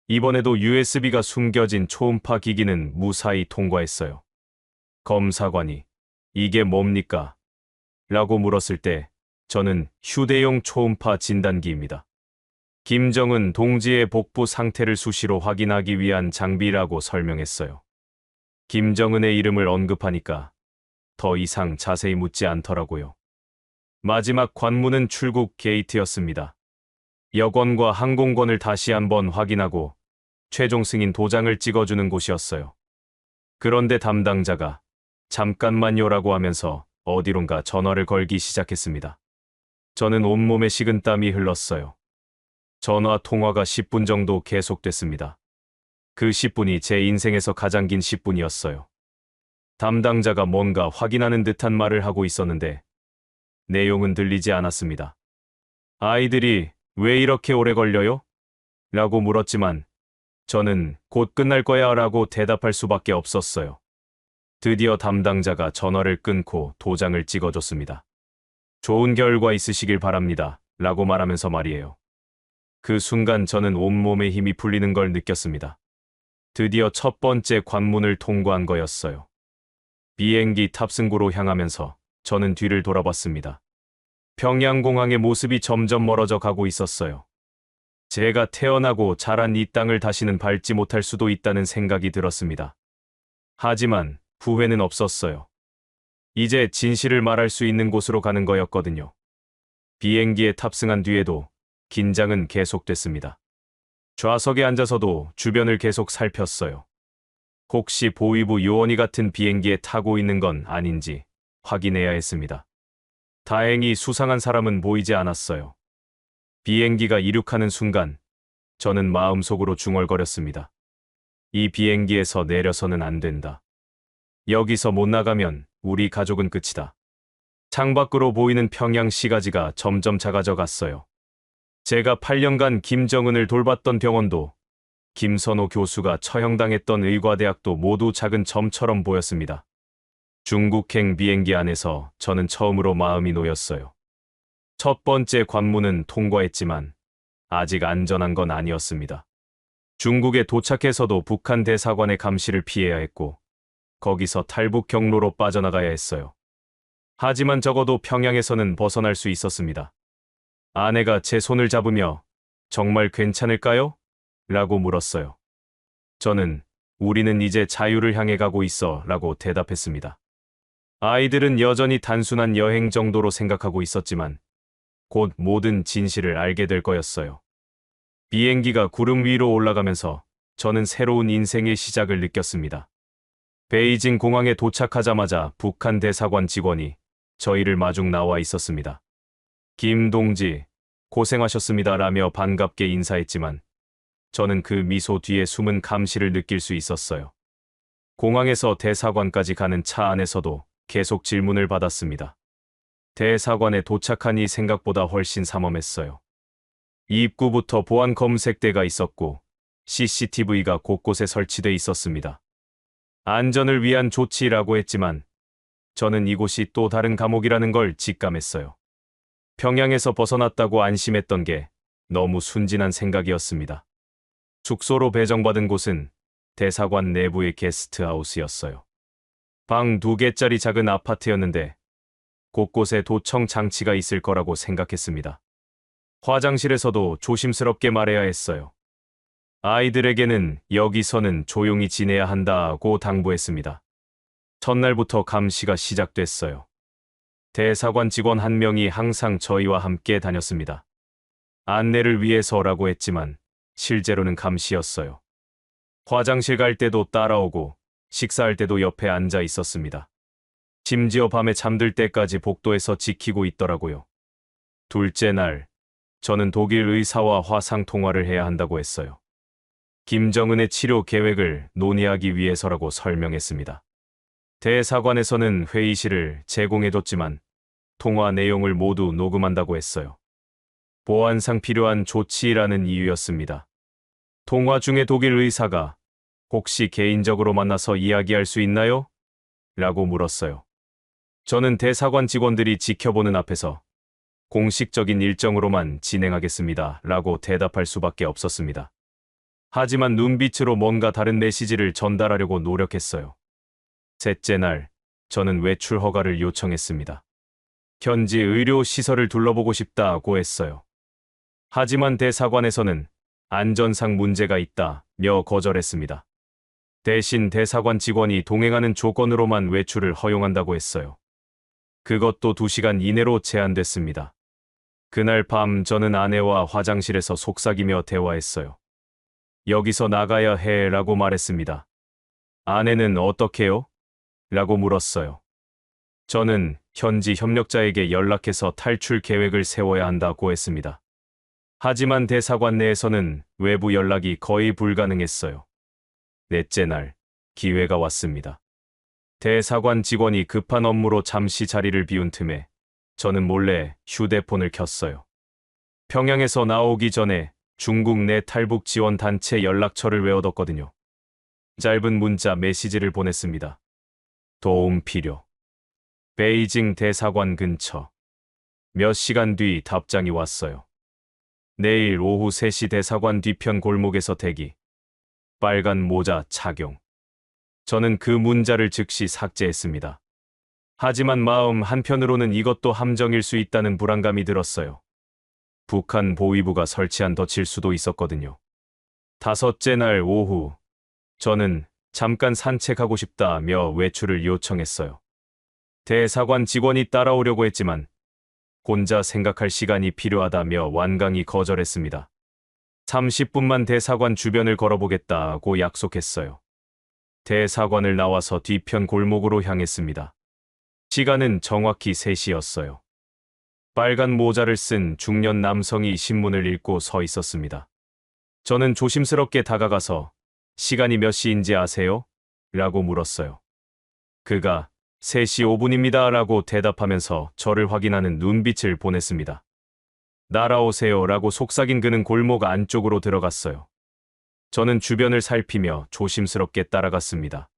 B: 이번에도 USB가 숨겨진 초음파 기기는 무사히 통과했어요. 검사관이 "이게 뭡니까?" 라고 물었을 때 저는 휴대용 초음파 진단기입니다. 김정은 동지의 복부 상태를 수시로 확인하기 위한 장비라고 설명했어요. 김정은의 이름을 언급하니까 더 이상 자세히 묻지 않더라고요. 마지막 관문은 출국 게이트였습니다. 여권과 항공권을 다시 한번 확인하고 최종 승인 도장을 찍어주는 곳이었어요. 그런데 담당자가 "잠깐만요라고 하면서 어디론가 전화를 걸기 시작했습니다. 저는 온몸에 식은땀이 흘렀어요. 전화 통화가 10분 정도 계속됐습니다. 그 10분이 제 인생에서 가장 긴 10분이었어요. 담당자가 뭔가 확인하는 듯한 말을 하고 있었는데 내용은 들리지 않았습니다. 아이들이 "왜 이렇게 오래 걸려요?" 라고 물었지만 저는 "곧 끝날 거야 라고 대답할 수밖에 없었어요. 드디어 담당자가 전화를 끊고 도장을 찍어줬습니다. "좋은 결과 있으시길 바랍니다 라고 말하면서 말이에요. 그 순간 저는 온몸에 힘이 풀리는 걸 느꼈습니다. 드디어 첫 번째 관문을 통과한 거였어요. 비행기 탑승구로 향하면서 저는 뒤를 돌아봤습니다. 평양공항의 모습이 점점 멀어져 가고 있었어요. 제가 태어나고 자란 이 땅을 다시는 밟지 못할 수도 있다는 생각이 들었습니다. 하지만 후회는 없었어요. 이제 진실을 말할 수 있는 곳으로 가는 거였거든요. 비행기에 탑승한 뒤에도 긴장은 계속됐습니다. 좌석에 앉아서도 주변을 계속 살폈어요. 혹시 보위부 요원이 같은 비행기에 타고 있는 건 아닌지 확인해야 했습니다. 다행히 수상한 사람은 보이지 않았어요. 비행기가 이륙하는 순간 저는 마음속으로 중얼거렸습니다. 이 비행기에서 내려서는 안 된다. 여기서 못 나가면 우리 가족은 끝이다. 창밖으로 보이는 평양 시가지가 점점 작아져 갔어요. 제가 8년간 김정은을 돌봤던 병원도, 김선호 교수가 처형당했던 의과대학도 모두 작은 점처럼 보였습니다. 중국행 비행기 안에서 저는 처음으로 마음이 놓였어요. 첫 번째 관문은 통과했지만 아직 안전한 건 아니었습니다. 중국에 도착해서도 북한 대사관의 감시를 피해야 했고 거기서 탈북 경로로 빠져나가야 했어요. 하지만 적어도 평양에서는 벗어날 수 있었습니다. 아내가 제 손을 잡으며 "정말 괜찮을까요?" 라고 물었어요. 저는 "우리는 이제 자유를 향해 가고 있어 라고 대답했습니다. 아이들은 여전히 단순한 여행 정도로 생각하고 있었지만 곧 모든 진실을 알게 될 거였어요. 비행기가 구름 위로 올라가면서 저는 새로운 인생의 시작을 느꼈습니다. 베이징 공항에 도착하자마자 북한 대사관 직원이 저희를 마중 나와 있었습니다. "김 동지, 고생하셨습니다 라며 반갑게 인사했지만 저는 그 미소 뒤에 숨은 감시를 느낄 수 있었어요. 공항에서 대사관까지 가는 차 안에서도 계속 질문을 받았습니다. 대사관에 도착하니 생각보다 훨씬 삼엄했어요. 입구부터 보안 검색대가 있었고 CCTV가 곳곳에 설치돼 있었습니다. 안전을 위한 조치라고 했지만 저는 이곳이 또 다른 감옥이라는 걸 직감했어요. 평양에서 벗어났다고 안심했던 게 너무 순진한 생각이었습니다. 숙소로 배정받은 곳은 대사관 내부의 게스트하우스였어요. 방 2개짜리 작은 아파트였는데 곳곳에 도청 장치가 있을 거라고 생각했습니다. 화장실에서도 조심스럽게 말해야 했어요. 아이들에게는 여기서는 조용히 지내야 한다고 당부했습니다. 첫날부터 감시가 시작됐어요. 대사관 직원 한 명이 항상 저희와 함께 다녔습니다. 안내를 위해서라고 했지만 실제로는 감시였어요. 화장실 갈 때도 따라오고 식사할 때도 옆에 앉아 있었습니다. 심지어 밤에 잠들 때까지 복도에서 지키고 있더라고요. 둘째 날, 저는 독일 의사와 화상 통화를 해야 한다고 했어요. 김정은의 치료 계획을 논의하기 위해서라고 설명했습니다. 대사관에서는 회의실을 제공해뒀지만 통화 내용을 모두 녹음한다고 했어요. 보안상 필요한 조치라는 이유였습니다. 통화 중에 독일 의사가 혹시 개인적으로 만나서 이야기할 수 있나요? 라고 물었어요. 저는 대사관 직원들이 지켜보는 앞에서 공식적인 일정으로만 진행하겠습니다. 라고 대답할 수밖에 없었습니다. 하지만 눈빛으로 뭔가 다른 메시지를 전달하려고 노력했어요. 셋째 날, 저는 외출 허가를 요청했습니다. 현지 의료 시설을 둘러보고 싶다고 했어요. 하지만 대사관에서는 안전상 문제가 있다며 거절했습니다. 대신 대사관 직원이 동행하는 조건으로만 외출을 허용한다고 했어요. 그것도 2시간 이내로 제한됐습니다. 그날 밤 저는 아내와 화장실에서 속삭이며 대화했어요. 여기서 나가야 해 라고 말했습니다. 아내는 어떻게요? 라고 물었어요. 저는 현지 협력자에게 연락해서 탈출 계획을 세워야 한다고 했습니다. 하지만 대사관 내에서는 외부 연락이 거의 불가능했어요. 넷째 날, 기회가 왔습니다. 대사관 직원이 급한 업무로 잠시 자리를 비운 틈에 저는 몰래 휴대폰을 켰어요. 평양에서 나오기 전에 중국 내 탈북 지원 단체 연락처를 외워뒀거든요. 짧은 문자 메시지를 보냈습니다. 도움 필요. 베이징 대사관 근처. 몇 시간 뒤 답장이 왔어요. 내일 오후 3시 대사관 뒤편 골목에서 대기. 빨간 모자 착용. 저는 그 문자를 즉시 삭제했습니다. 하지만 마음 한편으로는 이것도 함정일 수 있다는 불안감이 들었어요. 북한 보위부가 설치한 덫일 수도 있었거든요. 5째 날 오후, 저는 잠깐 산책하고 싶다며 외출을 요청했어요. 대사관 직원이 따라오려고 했지만 혼자 생각할 시간이 필요하다며 완강히 거절했습니다. 30분만 대사관 주변을 걸어보겠다고 약속했어요. 대사관을 나와서 뒤편 골목으로 향했습니다. 시간은 정확히 3시였어요. 빨간 모자를 쓴 중년 남성이 신문을 읽고 서 있었습니다. 저는 조심스럽게 다가가서 시간이 몇 시인지 아세요? 라고 물었어요. 그가 3시 5분입니다 라고 대답하면서 저를 확인하는 눈빛을 보냈습니다. 날아오세요 라고 속삭인 그는 골목 안쪽으로 들어갔어요. 저는 주변을 살피며 조심스럽게 따라갔습니다.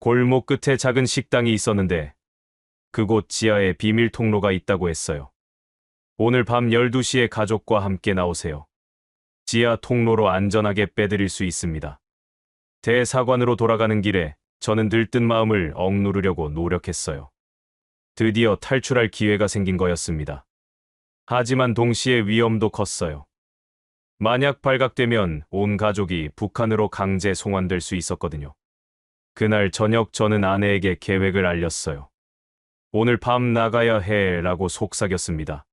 B: 골목 끝에 작은 식당이 있었는데 그곳 지하에 비밀 통로가 있다고 했어요. 오늘 밤 12시에 가족과 함께 나오세요. 지하 통로로 안전하게 빼드릴 수 있습니다. 대사관으로 돌아가는 길에 저는 들뜬 마음을 억누르려고 노력했어요. 드디어 탈출할 기회가 생긴 거였습니다. 하지만 동시에 위험도 컸어요. 만약 발각되면 온 가족이 북한으로 강제 송환될 수 있었거든요. 그날 저녁 저는 아내에게 계획을 알렸어요. 오늘 밤 나가야 해 라고 속삭였습니다.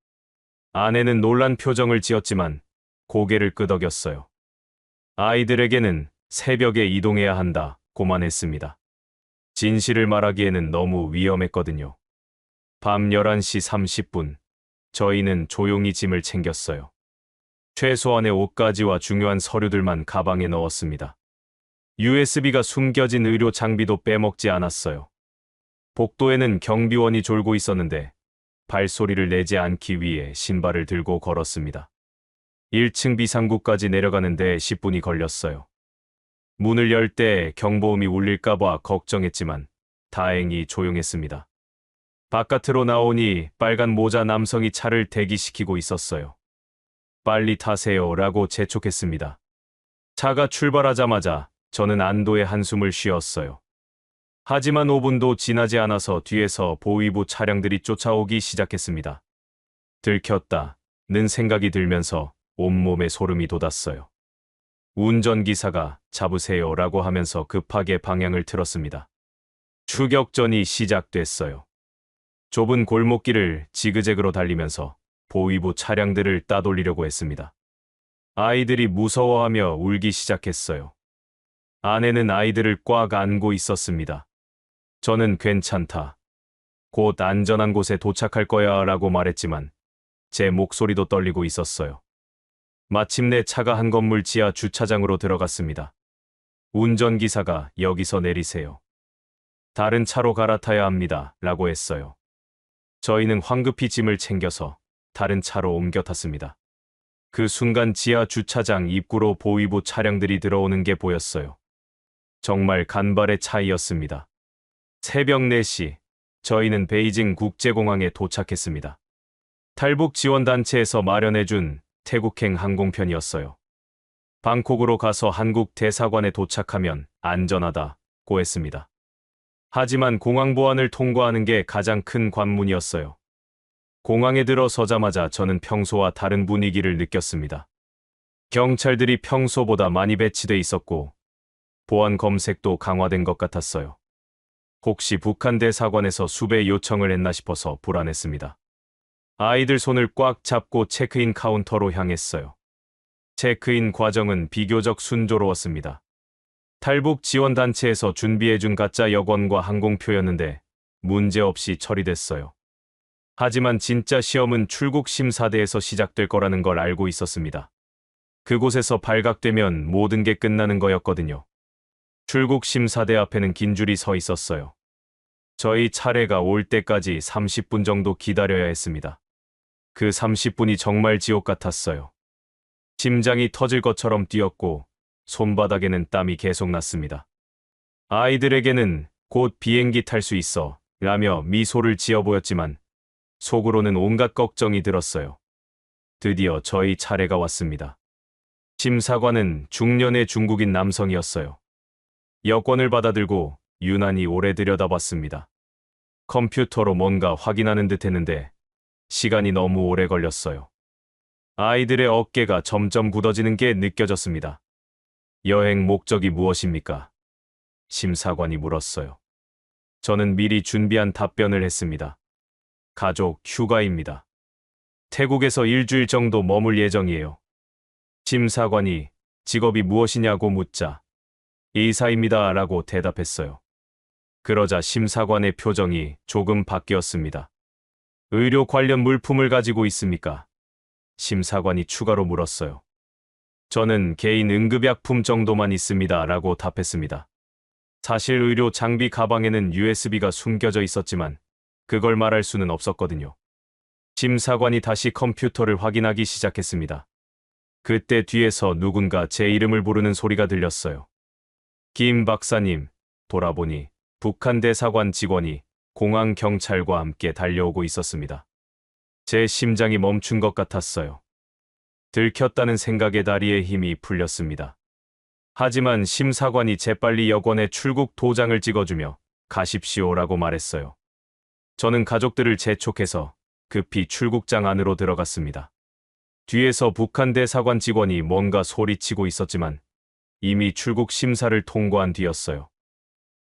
B: 아내는 놀란 표정을 지었지만 고개를 끄덕였어요. 아이들에게는 새벽에 이동해야 한다고만 했습니다. 진실을 말하기에는 너무 위험했거든요. 밤 11시 30분, 저희는 조용히 짐을 챙겼어요. 최소한의 옷가지와 중요한 서류들만 가방에 넣었습니다. USB가 숨겨진 의료 장비도 빼먹지 않았어요. 복도에는 경비원이 졸고 있었는데 발소리를 내지 않기 위해 신발을 들고 걸었습니다. 1층 비상구까지 내려가는데 10분이 걸렸어요. 문을 열 때 경보음이 울릴까봐 걱정했지만 다행히 조용했습니다. 바깥으로 나오니 빨간 모자 남성이 차를 대기시키고 있었어요. 빨리 타세요 라고 재촉했습니다. 차가 출발하자마자 저는 안도의 한숨을 쉬었어요. 하지만 5분도 지나지 않아서 뒤에서 보위부 차량들이 쫓아오기 시작했습니다. 들켰다는 생각이 들면서 온몸에 소름이 돋았어요. 운전기사가 잡으세요라고 하면서 급하게 방향을 틀었습니다. 추격전이 시작됐어요. 좁은 골목길을 지그재그로 달리면서 보위부 차량들을 따돌리려고 했습니다. 아이들이 무서워하며 울기 시작했어요. 아내는 아이들을 꽉 안고 있었습니다. 저는 괜찮다. 곧 안전한 곳에 도착할 거야 라고 말했지만 제 목소리도 떨리고 있었어요. 마침내 차가 한 건물 지하 주차장으로 들어갔습니다. 운전기사가 여기서 내리세요. 다른 차로 갈아타야 합니다. 라고 했어요. 저희는 황급히 짐을 챙겨서 다른 차로 옮겨 탔습니다. 그 순간 지하 주차장 입구로 보위부 차량들이 들어오는 게 보였어요. 정말 간발의 차이였습니다. 새벽 4시, 저희는 베이징 국제공항에 도착했습니다. 탈북 지원단체에서 마련해준 태국행 항공편이었어요. 방콕으로 가서 한국 대사관에 도착하면 안전하다고 했습니다. 하지만 공항 보안을 통과하는 게 가장 큰 관문이었어요. 공항에 들어서자마자 저는 평소와 다른 분위기를 느꼈습니다. 경찰들이 평소보다 많이 배치돼 있었고 보안 검색도 강화된 것 같았어요. 혹시 북한 대사관에서 수배 요청을 했나 싶어서 불안했습니다. 아이들 손을 꽉 잡고 체크인 카운터로 향했어요. 체크인 과정은 비교적 순조로웠습니다. 탈북 지원단체에서 준비해준 가짜 여권과 항공표였는데 문제없이 처리됐어요. 하지만 진짜 시험은 출국 심사대에서 시작될 거라는 걸 알고 있었습니다. 그곳에서 발각되면 모든 게 끝나는 거였거든요. 출국 심사대 앞에는 긴 줄이 서 있었어요. 저희 차례가 올 때까지 30분 정도 기다려야 했습니다. 그 30분이 정말 지옥 같았어요. 심장이 터질 것처럼 뛰었고 손바닥에는 땀이 계속 났습니다. 아이들에게는 곧 비행기 탈 수 있어 라며 미소를 지어 보였지만 속으로는 온갖 걱정이 들었어요. 드디어 저희 차례가 왔습니다. 심사관은 중년의 중국인 남성이었어요. 여권을 받아들고 유난히 오래 들여다봤습니다. 컴퓨터로 뭔가 확인하는 듯 했는데 시간이 너무 오래 걸렸어요. 아이들의 어깨가 점점 굳어지는 게 느껴졌습니다. 여행 목적이 무엇입니까? 심사관이 물었어요. 저는 미리 준비한 답변을 했습니다. 가족 휴가입니다. 태국에서 일주일 정도 머물 예정이에요. 심사관이 직업이 무엇이냐고 묻자 의사입니다 라고 대답했어요. 그러자 심사관의 표정이 조금 바뀌었습니다. 의료 관련 물품을 가지고 있습니까? 심사관이 추가로 물었어요. 저는 개인 응급약품 정도만 있습니다 라고 답했습니다. 사실 의료 장비 가방에는 USB가 숨겨져 있었지만 그걸 말할 수는 없었거든요. 심사관이 다시 컴퓨터를 확인하기 시작했습니다. 그때 뒤에서 누군가 제 이름을 부르는 소리가 들렸어요. 김 박사님, 돌아보니 북한 대사관 직원이 공항 경찰과 함께 달려오고 있었습니다. 제 심장이 멈춘 것 같았어요. 들켰다는 생각에 다리에 힘이 풀렸습니다. 하지만 심사관이 재빨리 여권에 출국 도장을 찍어주며 가십시오라고 말했어요. 저는 가족들을 재촉해서 급히 출국장 안으로 들어갔습니다. 뒤에서 북한 대사관 직원이 뭔가 소리치고 있었지만 이미 출국 심사를 통과한 뒤였어요.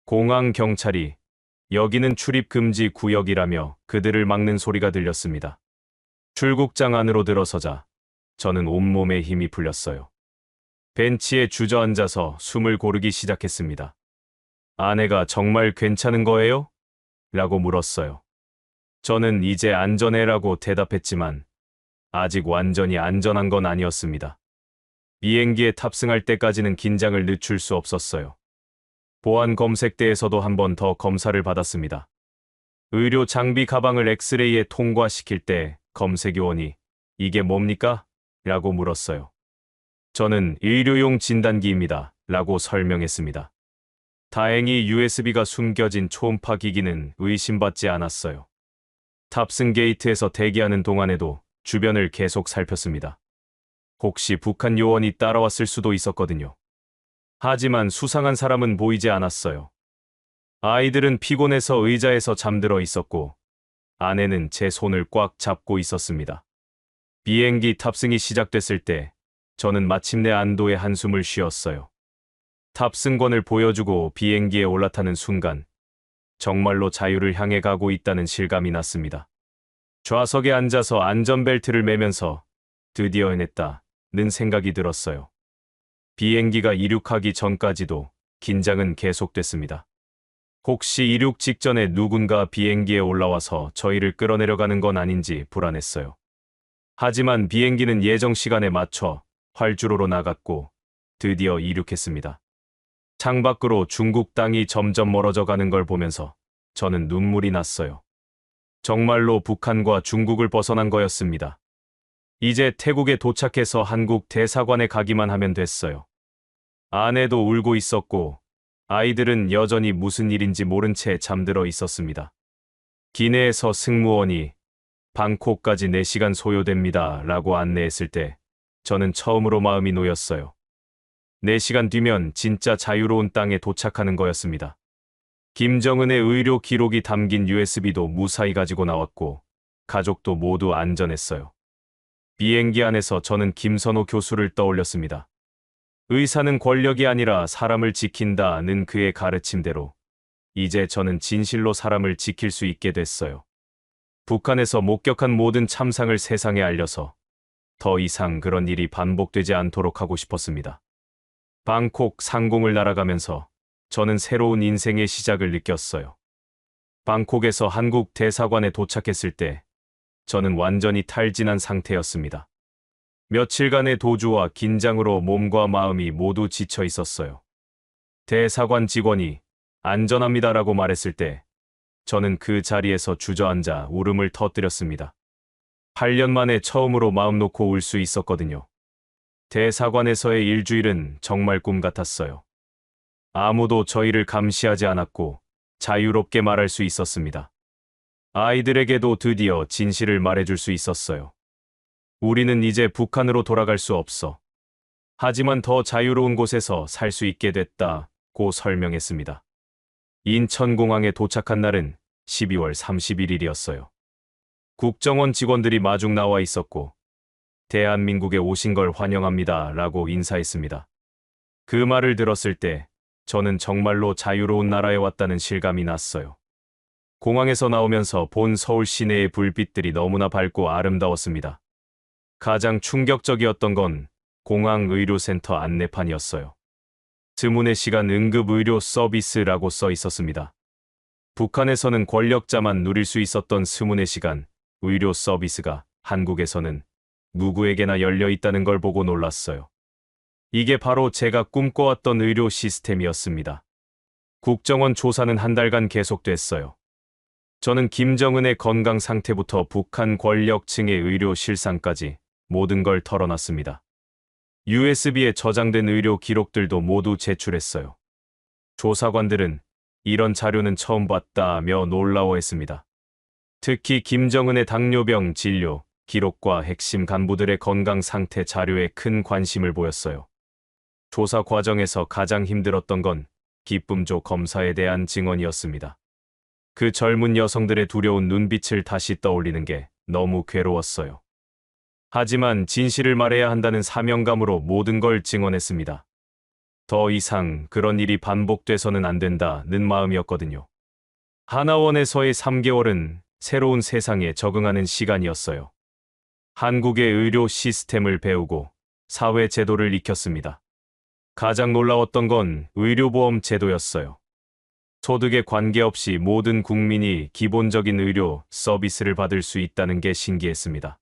B: 공항 경찰이 여기는 출입 금지 구역이라며 그들을 막는 소리가 들렸습니다. 출국장 안으로 들어서자 저는 온몸에 힘이 풀렸어요. 벤치에 주저앉아서 숨을 고르기 시작했습니다. 아내가 정말 괜찮은 거예요? 라고 물었어요. 저는 이제 안전해라고 대답했지만 아직 완전히 안전한 건 아니었습니다. 비행기에 탑승할 때까지는 긴장을 늦출 수 없었어요. 보안 검색대에서도 한 번 더 검사를 받았습니다. 의료 장비 가방을 엑스레이에 통과시킬 때 검색요원이 이게 뭡니까? 라고 물었어요. 저는 의료용 진단기입니다. 라고 설명했습니다. 다행히 USB가 숨겨진 초음파 기기는 의심받지 않았어요. 탑승 게이트에서 대기하는 동안에도 주변을 계속 살폈습니다. 혹시 북한 요원이 따라왔을 수도 있었거든요. 하지만 수상한 사람은 보이지 않았어요. 아이들은 피곤해서 의자에서 잠들어 있었고, 아내는 제 손을 꽉 잡고 있었습니다. 비행기 탑승이 시작됐을 때, 저는 마침내 안도의 한숨을 쉬었어요. 탑승권을 보여주고 비행기에 올라타는 순간, 정말로 자유를 향해 가고 있다는 실감이 났습니다. 좌석에 앉아서 안전벨트를 매면서 드디어 해냈다는 생각이 들었어요. 비행기가 이륙하기 전까지도 긴장은 계속됐습니다. 혹시 이륙 직전에 누군가 비행기에 올라와서 저희를 끌어내려가는 건 아닌지 불안했어요. 하지만 비행기는 예정 시간에 맞춰 활주로로 나갔고 드디어 이륙했습니다. 창밖으로 중국 땅이 점점 멀어져 가는 걸 보면서 저는 눈물이 났어요. 정말로 북한과 중국을 벗어난 거였습니다. 이제 태국에 도착해서 한국 대사관에 가기만 하면 됐어요. 아내도 울고 있었고 아이들은 여전히 무슨 일인지 모른 채 잠들어 있었습니다. 기내에서 승무원이 방콕까지 4시간 소요됩니다 라고 안내했을 때 저는 처음으로 마음이 놓였어요. 4시간 뒤면 진짜 자유로운 땅에 도착하는 거였습니다. 김정은의 의료 기록이 담긴 USB도 무사히 가지고 나왔고 가족도 모두 안전했어요. 비행기 안에서 저는 김선호 교수를 떠올렸습니다. 의사는 권력이 아니라 사람을 지킨다는 그의 가르침대로 이제 저는 진실로 사람을 지킬 수 있게 됐어요. 북한에서 목격한 모든 참상을 세상에 알려서 더 이상 그런 일이 반복되지 않도록 하고 싶었습니다. 방콕 상공을 날아가면서 저는 새로운 인생의 시작을 느꼈어요. 방콕에서 한국 대사관에 도착했을 때 저는 완전히 탈진한 상태였습니다. 며칠간의 도주와 긴장으로 몸과 마음이 모두 지쳐 있었어요. 대사관 직원이 안전합니다라고 말했을 때 저는 그 자리에서 주저앉아 울음을 터뜨렸습니다. 8년 만에 처음으로 마음 놓고 울 수 있었거든요. 대사관에서의 일주일은 정말 꿈 같았어요. 아무도 저희를 감시하지 않았고 자유롭게 말할 수 있었습니다. 아이들에게도 드디어 진실을 말해줄 수 있었어요. 우리는 이제 북한으로 돌아갈 수 없어. 하지만 더 자유로운 곳에서 살 수 있게 됐다고 설명했습니다. 인천공항에 도착한 날은 12월 31일이었어요. 국정원 직원들이 마중 나와 있었고 대한민국에 오신 걸 환영합니다 라고 인사했습니다. 그 말을 들었을 때 저는 정말로 자유로운 나라에 왔다는 실감이 났어요. 공항에서 나오면서 본 서울 시내의 불빛들이 너무나 밝고 아름다웠습니다. 가장 충격적이었던 건 공항 의료센터 안내판이었어요. 스문의 시간 응급의료 서비스라고 써 있었습니다. 북한에서는 권력자만 누릴 수 있었던 스문의 시간 의료 서비스가 한국에서는 누구에게나 열려 있다는 걸 보고 놀랐어요. 이게 바로 제가 꿈꿔왔던 의료 시스템이었습니다. 국정원 조사는 한 달간 계속됐어요. 저는 김정은의 건강 상태부터 북한 권력층의 의료 실상까지 모든 걸 털어놨습니다. USB에 저장된 의료 기록들도 모두 제출했어요. 조사관들은 이런 자료는 처음 봤다며 놀라워했습니다. 특히 김정은의 당뇨병 진료 기록과 핵심 간부들의 건강 상태 자료에 큰 관심을 보였어요. 조사 과정에서 가장 힘들었던 건 기쁨조 검사에 대한 증언이었습니다. 그 젊은 여성들의 두려운 눈빛을 다시 떠올리는 게 너무 괴로웠어요. 하지만 진실을 말해야 한다는 사명감으로 모든 걸 증언했습니다. 더 이상 그런 일이 반복돼서는 안 된다는 마음이었거든요. 하나원에서의 3개월은 새로운 세상에 적응하는 시간이었어요. 한국의 의료 시스템을 배우고 사회 제도를 익혔습니다. 가장 놀라웠던 건 의료보험 제도였어요. 소득에 관계없이 모든 국민이 기본적인 의료 서비스를 받을 수 있다는 게 신기했습니다.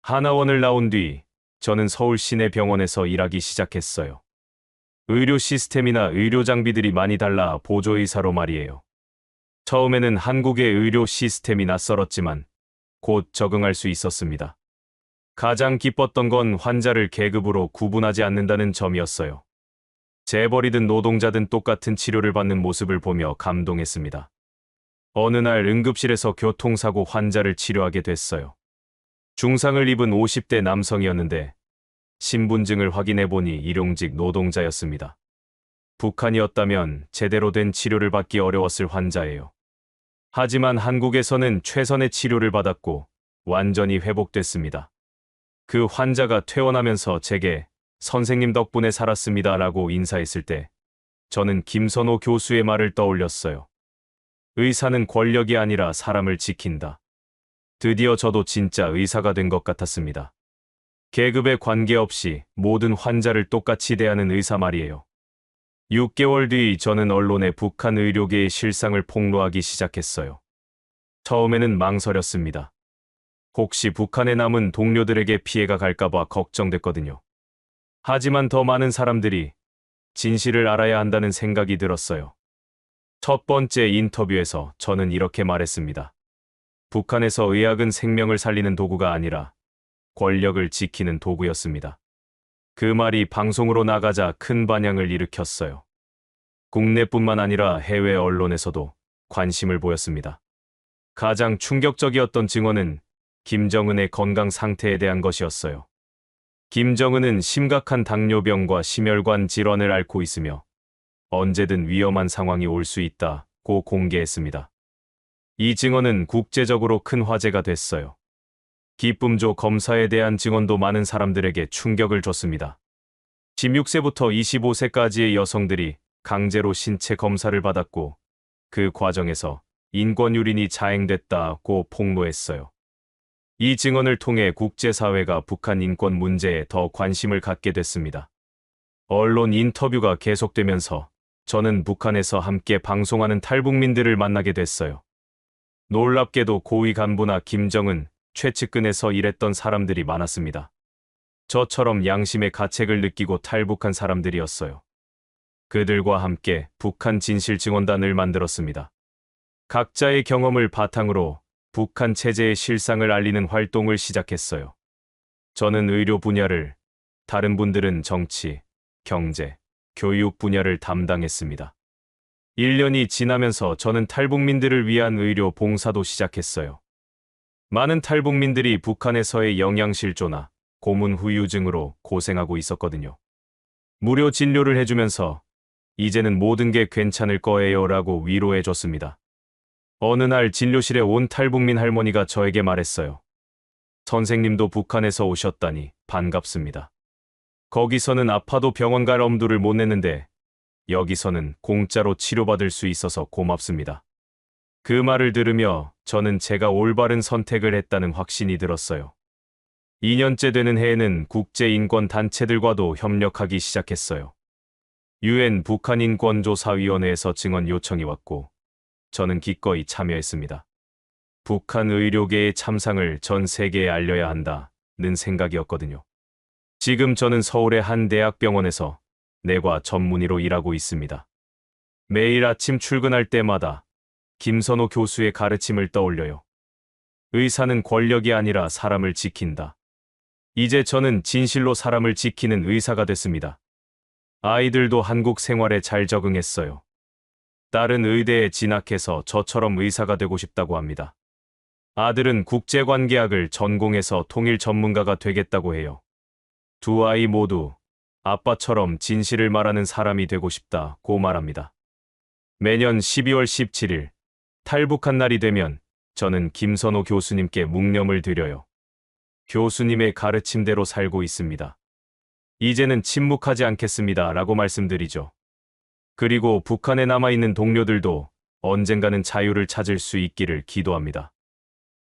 B: 하나원을 나온 뒤 저는 서울 시내 병원에서 일하기 시작했어요. 의료 시스템이나 의료 장비들이 많이 달라 보조의사로 말이에요. 처음에는 한국의 의료 시스템이 낯설었지만 곧 적응할 수 있었습니다. 가장 기뻤던 건 환자를 계급으로 구분하지 않는다는 점이었어요. 재벌이든 노동자든 똑같은 치료를 받는 모습을 보며 감동했습니다. 어느 날 응급실에서 교통사고 환자를 치료하게 됐어요. 중상을 입은 50대 남성이었는데 신분증을 확인해보니 일용직 노동자였습니다. 북한이었다면 제대로 된 치료를 받기 어려웠을 환자예요. 하지만 한국에서는 최선의 치료를 받았고 완전히 회복됐습니다. 그 환자가 퇴원하면서 제게 선생님 덕분에 살았습니다 라고 인사했을 때 저는 김선호 교수의 말을 떠올렸어요. 의사는 권력이 아니라 사람을 지킨다. 드디어 저도 진짜 의사가 된 것 같았습니다. 계급에 관계없이 모든 환자를 똑같이 대하는 의사 말이에요. 6개월 뒤 저는 언론에 북한 의료계의 실상을 폭로하기 시작했어요. 처음에는 망설였습니다. 혹시 북한에 남은 동료들에게 피해가 갈까봐 걱정됐거든요. 하지만 더 많은 사람들이 진실을 알아야 한다는 생각이 들었어요. 첫 번째 인터뷰에서 저는 이렇게 말했습니다. 북한에서 의학은 생명을 살리는 도구가 아니라 권력을 지키는 도구였습니다. 그 말이 방송으로 나가자 큰 반향을 일으켰어요. 국내뿐만 아니라 해외 언론에서도 관심을 보였습니다. 가장 충격적이었던 증언은 김정은의 건강 상태에 대한 것이었어요. 김정은은 심각한 당뇨병과 심혈관 질환을 앓고 있으며 언제든 위험한 상황이 올 수 있다고 공개했습니다. 이 증언은 국제적으로 큰 화제가 됐어요. 기쁨조 검사에 대한 증언도 많은 사람들에게 충격을 줬습니다. 16세부터 25세까지의 여성들이 강제로 신체 검사를 받았고 그 과정에서 인권유린이 자행됐다고 폭로했어요. 이 증언을 통해 국제사회가 북한 인권 문제에 더 관심을 갖게 됐습니다. 언론 인터뷰가 계속되면서 저는 북한에서 함께 방송하는 탈북민들을 만나게 됐어요. 놀랍게도 고위 간부나 김정은, 최측근에서 일했던 사람들이 많았습니다. 저처럼 양심의 가책을 느끼고 탈북한 사람들이었어요. 그들과 함께 북한 진실증언단을 만들었습니다. 각자의 경험을 바탕으로 북한 체제의 실상을 알리는 활동을 시작했어요. 저는 의료 분야를, 다른 분들은 정치, 경제, 교육 분야를 담당했습니다. 1년이 지나면서 저는 탈북민들을 위한 의료 봉사도 시작했어요. 많은 탈북민들이 북한에서의 영양실조나 고문 후유증으로 고생하고 있었거든요. 무료 진료를 해주면서 이제는 모든 게 괜찮을 거예요 라고 위로해줬습니다. 어느 날 진료실에 온 탈북민 할머니가 저에게 말했어요. 선생님도 북한에서 오셨다니 반갑습니다. 거기서는 아파도 병원 갈 엄두를 못 냈는데 여기서는 공짜로 치료받을 수 있어서 고맙습니다. 그 말을 들으며 저는 제가 올바른 선택을 했다는 확신이 들었어요. 2년째 되는 해에는 국제인권단체들과도 협력하기 시작했어요. UN 북한인권조사위원회에서 증언 요청이 왔고 저는 기꺼이 참여했습니다. 북한 의료계의 참상을 전 세계에 알려야 한다는 생각이었거든요. 지금 저는 서울의 한 대학병원에서 내과 전문의로 일하고 있습니다. 매일 아침 출근할 때마다 김선호 교수의 가르침을 떠올려요. 의사는 권력이 아니라 사람을 지킨다. 이제 저는 진실로 사람을 지키는 의사가 됐습니다. 아이들도 한국 생활에 잘 적응했어요. 딸은 의대에 진학해서 저처럼 의사가 되고 싶다고 합니다. 아들은 국제관계학을 전공해서 통일 전문가가 되겠다고 해요. 두 아이 모두 아빠처럼 진실을 말하는 사람이 되고 싶다고 말합니다. 매년 12월 17일 탈북한 날이 되면 저는 김선호 교수님께 묵념을 드려요. 교수님의 가르침대로 살고 있습니다. 이제는 침묵하지 않겠습니다 라고 말씀드리죠. 그리고 북한에 남아있는 동료들도 언젠가는 자유를 찾을 수 있기를 기도합니다.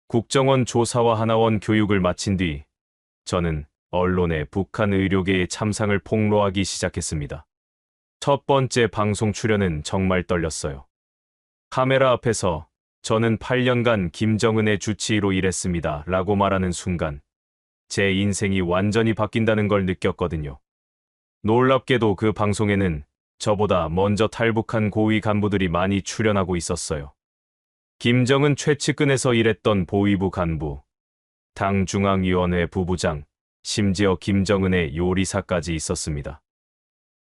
B: 국정원 조사와 하나원 교육을 마친 뒤 저는 언론에 북한 의료계의 참상을 폭로하기 시작했습니다. 첫 번째 방송 출연은 정말 떨렸어요. 카메라 앞에서 저는 8년간 김정은의 주치의로 일했습니다 라고 말하는 순간 제 인생이 완전히 바뀐다는 걸 느꼈거든요. 놀랍게도 그 방송에는 저보다 먼저 탈북한 고위 간부들이 많이 출연하고 있었어요. 김정은 최측근에서 일했던 보위부 간부, 당 중앙위원회 부부장, 심지어 김정은의 요리사까지 있었습니다.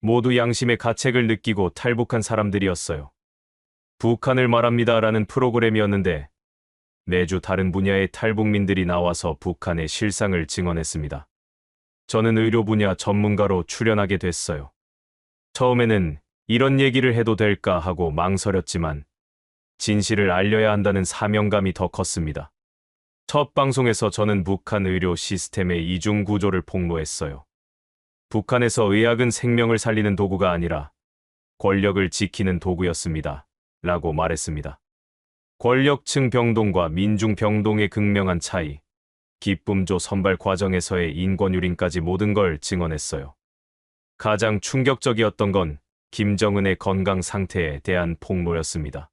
B: 모두 양심의 가책을 느끼고 탈북한 사람들이었어요. 북한을 말합니다라는 프로그램이었는데 매주 다른 분야의 탈북민들이 나와서 북한의 실상을 증언했습니다. 저는 의료 분야 전문가로 출연하게 됐어요. 처음에는 이런 얘기를 해도 될까 하고 망설였지만 진실을 알려야 한다는 사명감이 더 컸습니다. 첫 방송에서 저는 북한 의료 시스템의 이중 구조를 폭로했어요. 북한에서 의학은 생명을 살리는 도구가 아니라 권력을 지키는 도구였습니다. 라고 말했습니다. 권력층 병동과 민중 병동의 극명한 차이, 기쁨조 선발 과정에서의 인권유린까지 모든 걸 증언했어요. 가장 충격적이었던 건 김정은의 건강 상태에 대한 폭로였습니다.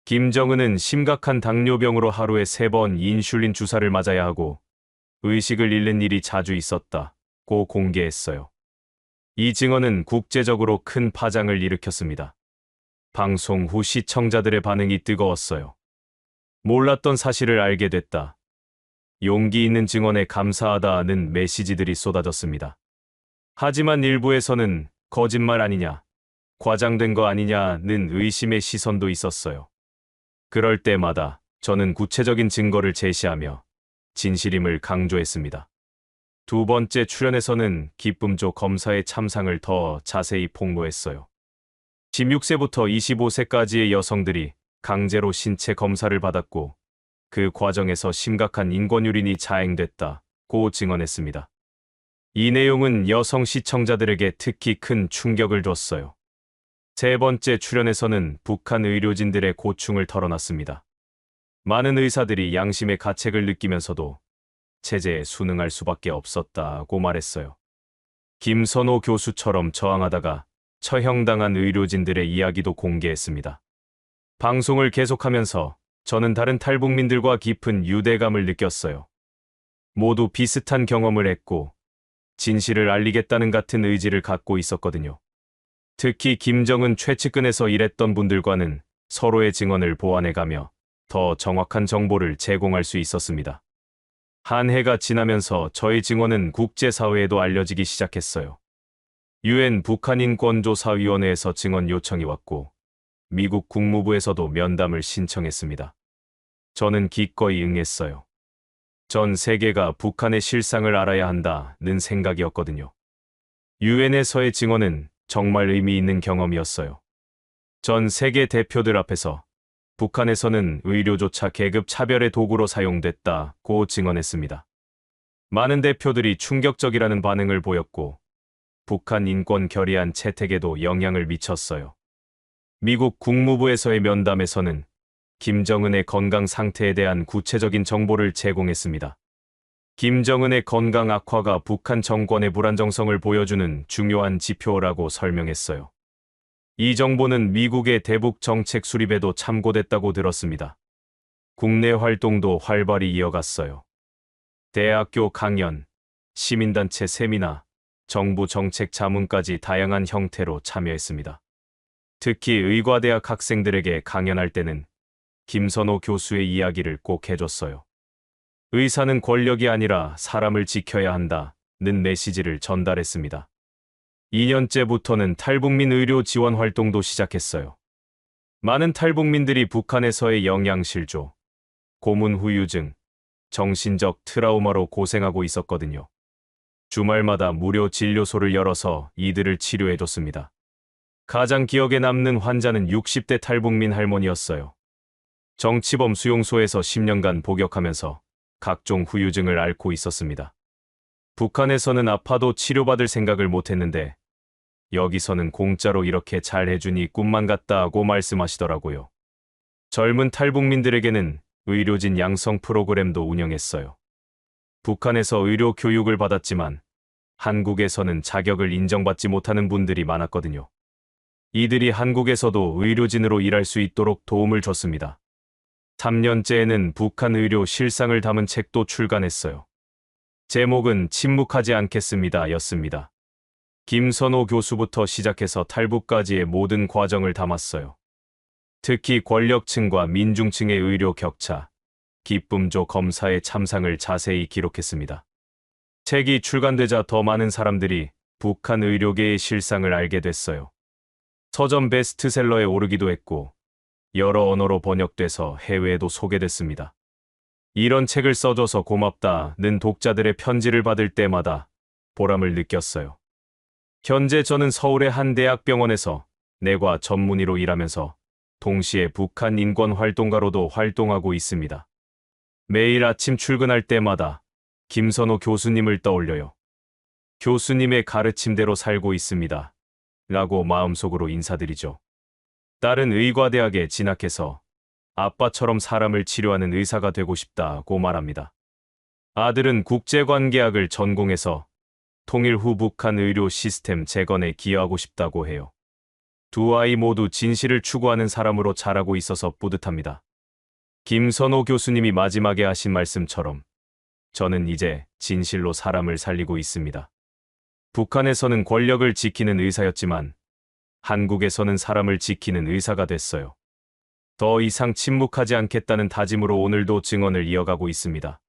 B: 김정은은 심각한 당뇨병으로 하루에 3번 인슐린 주사를 맞아야 하고 의식을 잃는 일이 자주 있었다고 공개했어요. 이 증언은 국제적으로 큰 파장을 일으켰습니다. 방송 후 시청자들의 반응이 뜨거웠어요. 몰랐던 사실을 알게 됐다. 용기 있는 증언에 감사하다는 메시지들이 쏟아졌습니다. 하지만 일부에서는 거짓말 아니냐, 과장된 거 아니냐는 의심의 시선도 있었어요. 그럴 때마다 저는 구체적인 증거를 제시하며 진실임을 강조했습니다. 두 번째 출연에서는 기쁨조 검사의 참상을 더 자세히 폭로했어요. 16세부터 25세까지의 여성들이 강제로 신체 검사를 받았고 그 과정에서 심각한 인권유린이 자행됐다고 증언했습니다. 이 내용은 여성 시청자들에게 특히 큰 충격을 줬어요. 세 번째 출연에서는 북한 의료진들의 고충을 털어놨습니다. 많은 의사들이 양심의 가책을 느끼면서도 체제에 순응할 수밖에 없었다고 말했어요. 김선호 교수처럼 저항하다가 처형당한 의료진들의 이야기도 공개했습니다. 방송을 계속하면서 저는 다른 탈북민들과 깊은 유대감을 느꼈어요. 모두 비슷한 경험을 했고 진실을 알리겠다는 같은 의지를 갖고 있었거든요. 특히 김정은 최측근에서 일했던 분들과는 서로의 증언을 보완해가며 더 정확한 정보를 제공할 수 있었습니다. 한 해가 지나면서 저의 증언은 국제사회에도 알려지기 시작했어요. UN 북한인권조사위원회에서 증언 요청이 왔고 미국 국무부에서도 면담을 신청했습니다. 저는 기꺼이 응했어요. 전 세계가 북한의 실상을 알아야 한다는 생각이었거든요. UN에서의 증언은 정말 의미 있는 경험이었어요. 전 세계 대표들 앞에서 북한에서는 의료조차 계급 차별의 도구로 사용됐다고 증언했습니다. 많은 대표들이 충격적이라는 반응을 보였고 북한 인권 결의안 채택에도 영향을 미쳤어요. 미국 국무부에서의 면담에서는 김정은의 건강 상태에 대한 구체적인 정보를 제공했습니다. 김정은의 건강 악화가 북한 정권의 불안정성을 보여주는 중요한 지표라고 설명했어요. 이 정보는 미국의 대북 정책 수립에도 참고됐다고 들었습니다. 국내 활동도 활발히 이어갔어요. 대학교 강연, 시민단체 세미나, 정부 정책 자문까지 다양한 형태로 참여했습니다. 특히 의과대학 학생들에게 강연할 때는 김선호 교수의 이야기를 꼭 해줬어요. 의사는 권력이 아니라 사람을 지켜야 한다는 메시지를 전달했습니다. 2년째부터는 탈북민 의료 지원 활동도 시작했어요. 많은 탈북민들이 북한에서의 영양실조, 고문 후유증, 정신적 트라우마로 고생하고 있었거든요. 주말마다 무료 진료소를 열어서 이들을 치료해줬습니다. 가장 기억에 남는 환자는 60대 탈북민 할머니였어요. 정치범 수용소에서 10년간 복역하면서 각종 후유증을 앓고 있었습니다. 북한에서는 아파도 치료받을 생각을 못했는데 여기서는 공짜로 이렇게 잘 해주니 꿈만 같다고 말씀하시더라고요. 젊은 탈북민들에게는 의료진 양성 프로그램도 운영했어요. 북한에서 의료 교육을 받았지만 한국에서는 자격을 인정받지 못하는 분들이 많았거든요. 이들이 한국에서도 의료진으로 일할 수 있도록 도움을 줬습니다. 3년째에는 북한 의료 실상을 담은 책도 출간했어요. 제목은 침묵하지 않겠습니다 였습니다. 김선호 교수부터 시작해서 탈북까지의 모든 과정을 담았어요. 특히 권력층과 민중층의 의료 격차, 기쁨조 검사의 참상을 자세히 기록했습니다. 책이 출간되자 더 많은 사람들이 북한 의료계의 실상을 알게 됐어요. 서점 베스트셀러에 오르기도 했고 여러 언어로 번역돼서 해외에도 소개됐습니다. 이런 책을 써줘서 고맙다는 독자들의 편지를 받을 때마다 보람을 느꼈어요. 현재 저는 서울의 한 대학병원에서 내과 전문의로 일하면서 동시에 북한 인권 활동가로도 활동하고 있습니다. 매일 아침 출근할 때마다 김선호 교수님을 떠올려요. 교수님의 가르침대로 살고 있습니다. 라고 마음속으로 인사드리죠. 딸은 의과대학에 진학해서 아빠처럼 사람을 치료하는 의사가 되고 싶다고 말합니다. 아들은 국제관계학을 전공해서 통일 후 북한 의료 시스템 재건에 기여하고 싶다고 해요. 두 아이 모두 진실을 추구하는 사람으로 자라고 있어서 뿌듯합니다. 김선호 교수님이 마지막에 하신 말씀처럼 저는 이제 진실로 사람을 살리고 있습니다. 북한에서는 권력을 지키는 의사였지만 한국에서는 사람을 지키는 의사가 됐어요. 더 이상 침묵하지 않겠다는 다짐으로 오늘도 증언을 이어가고 있습니다.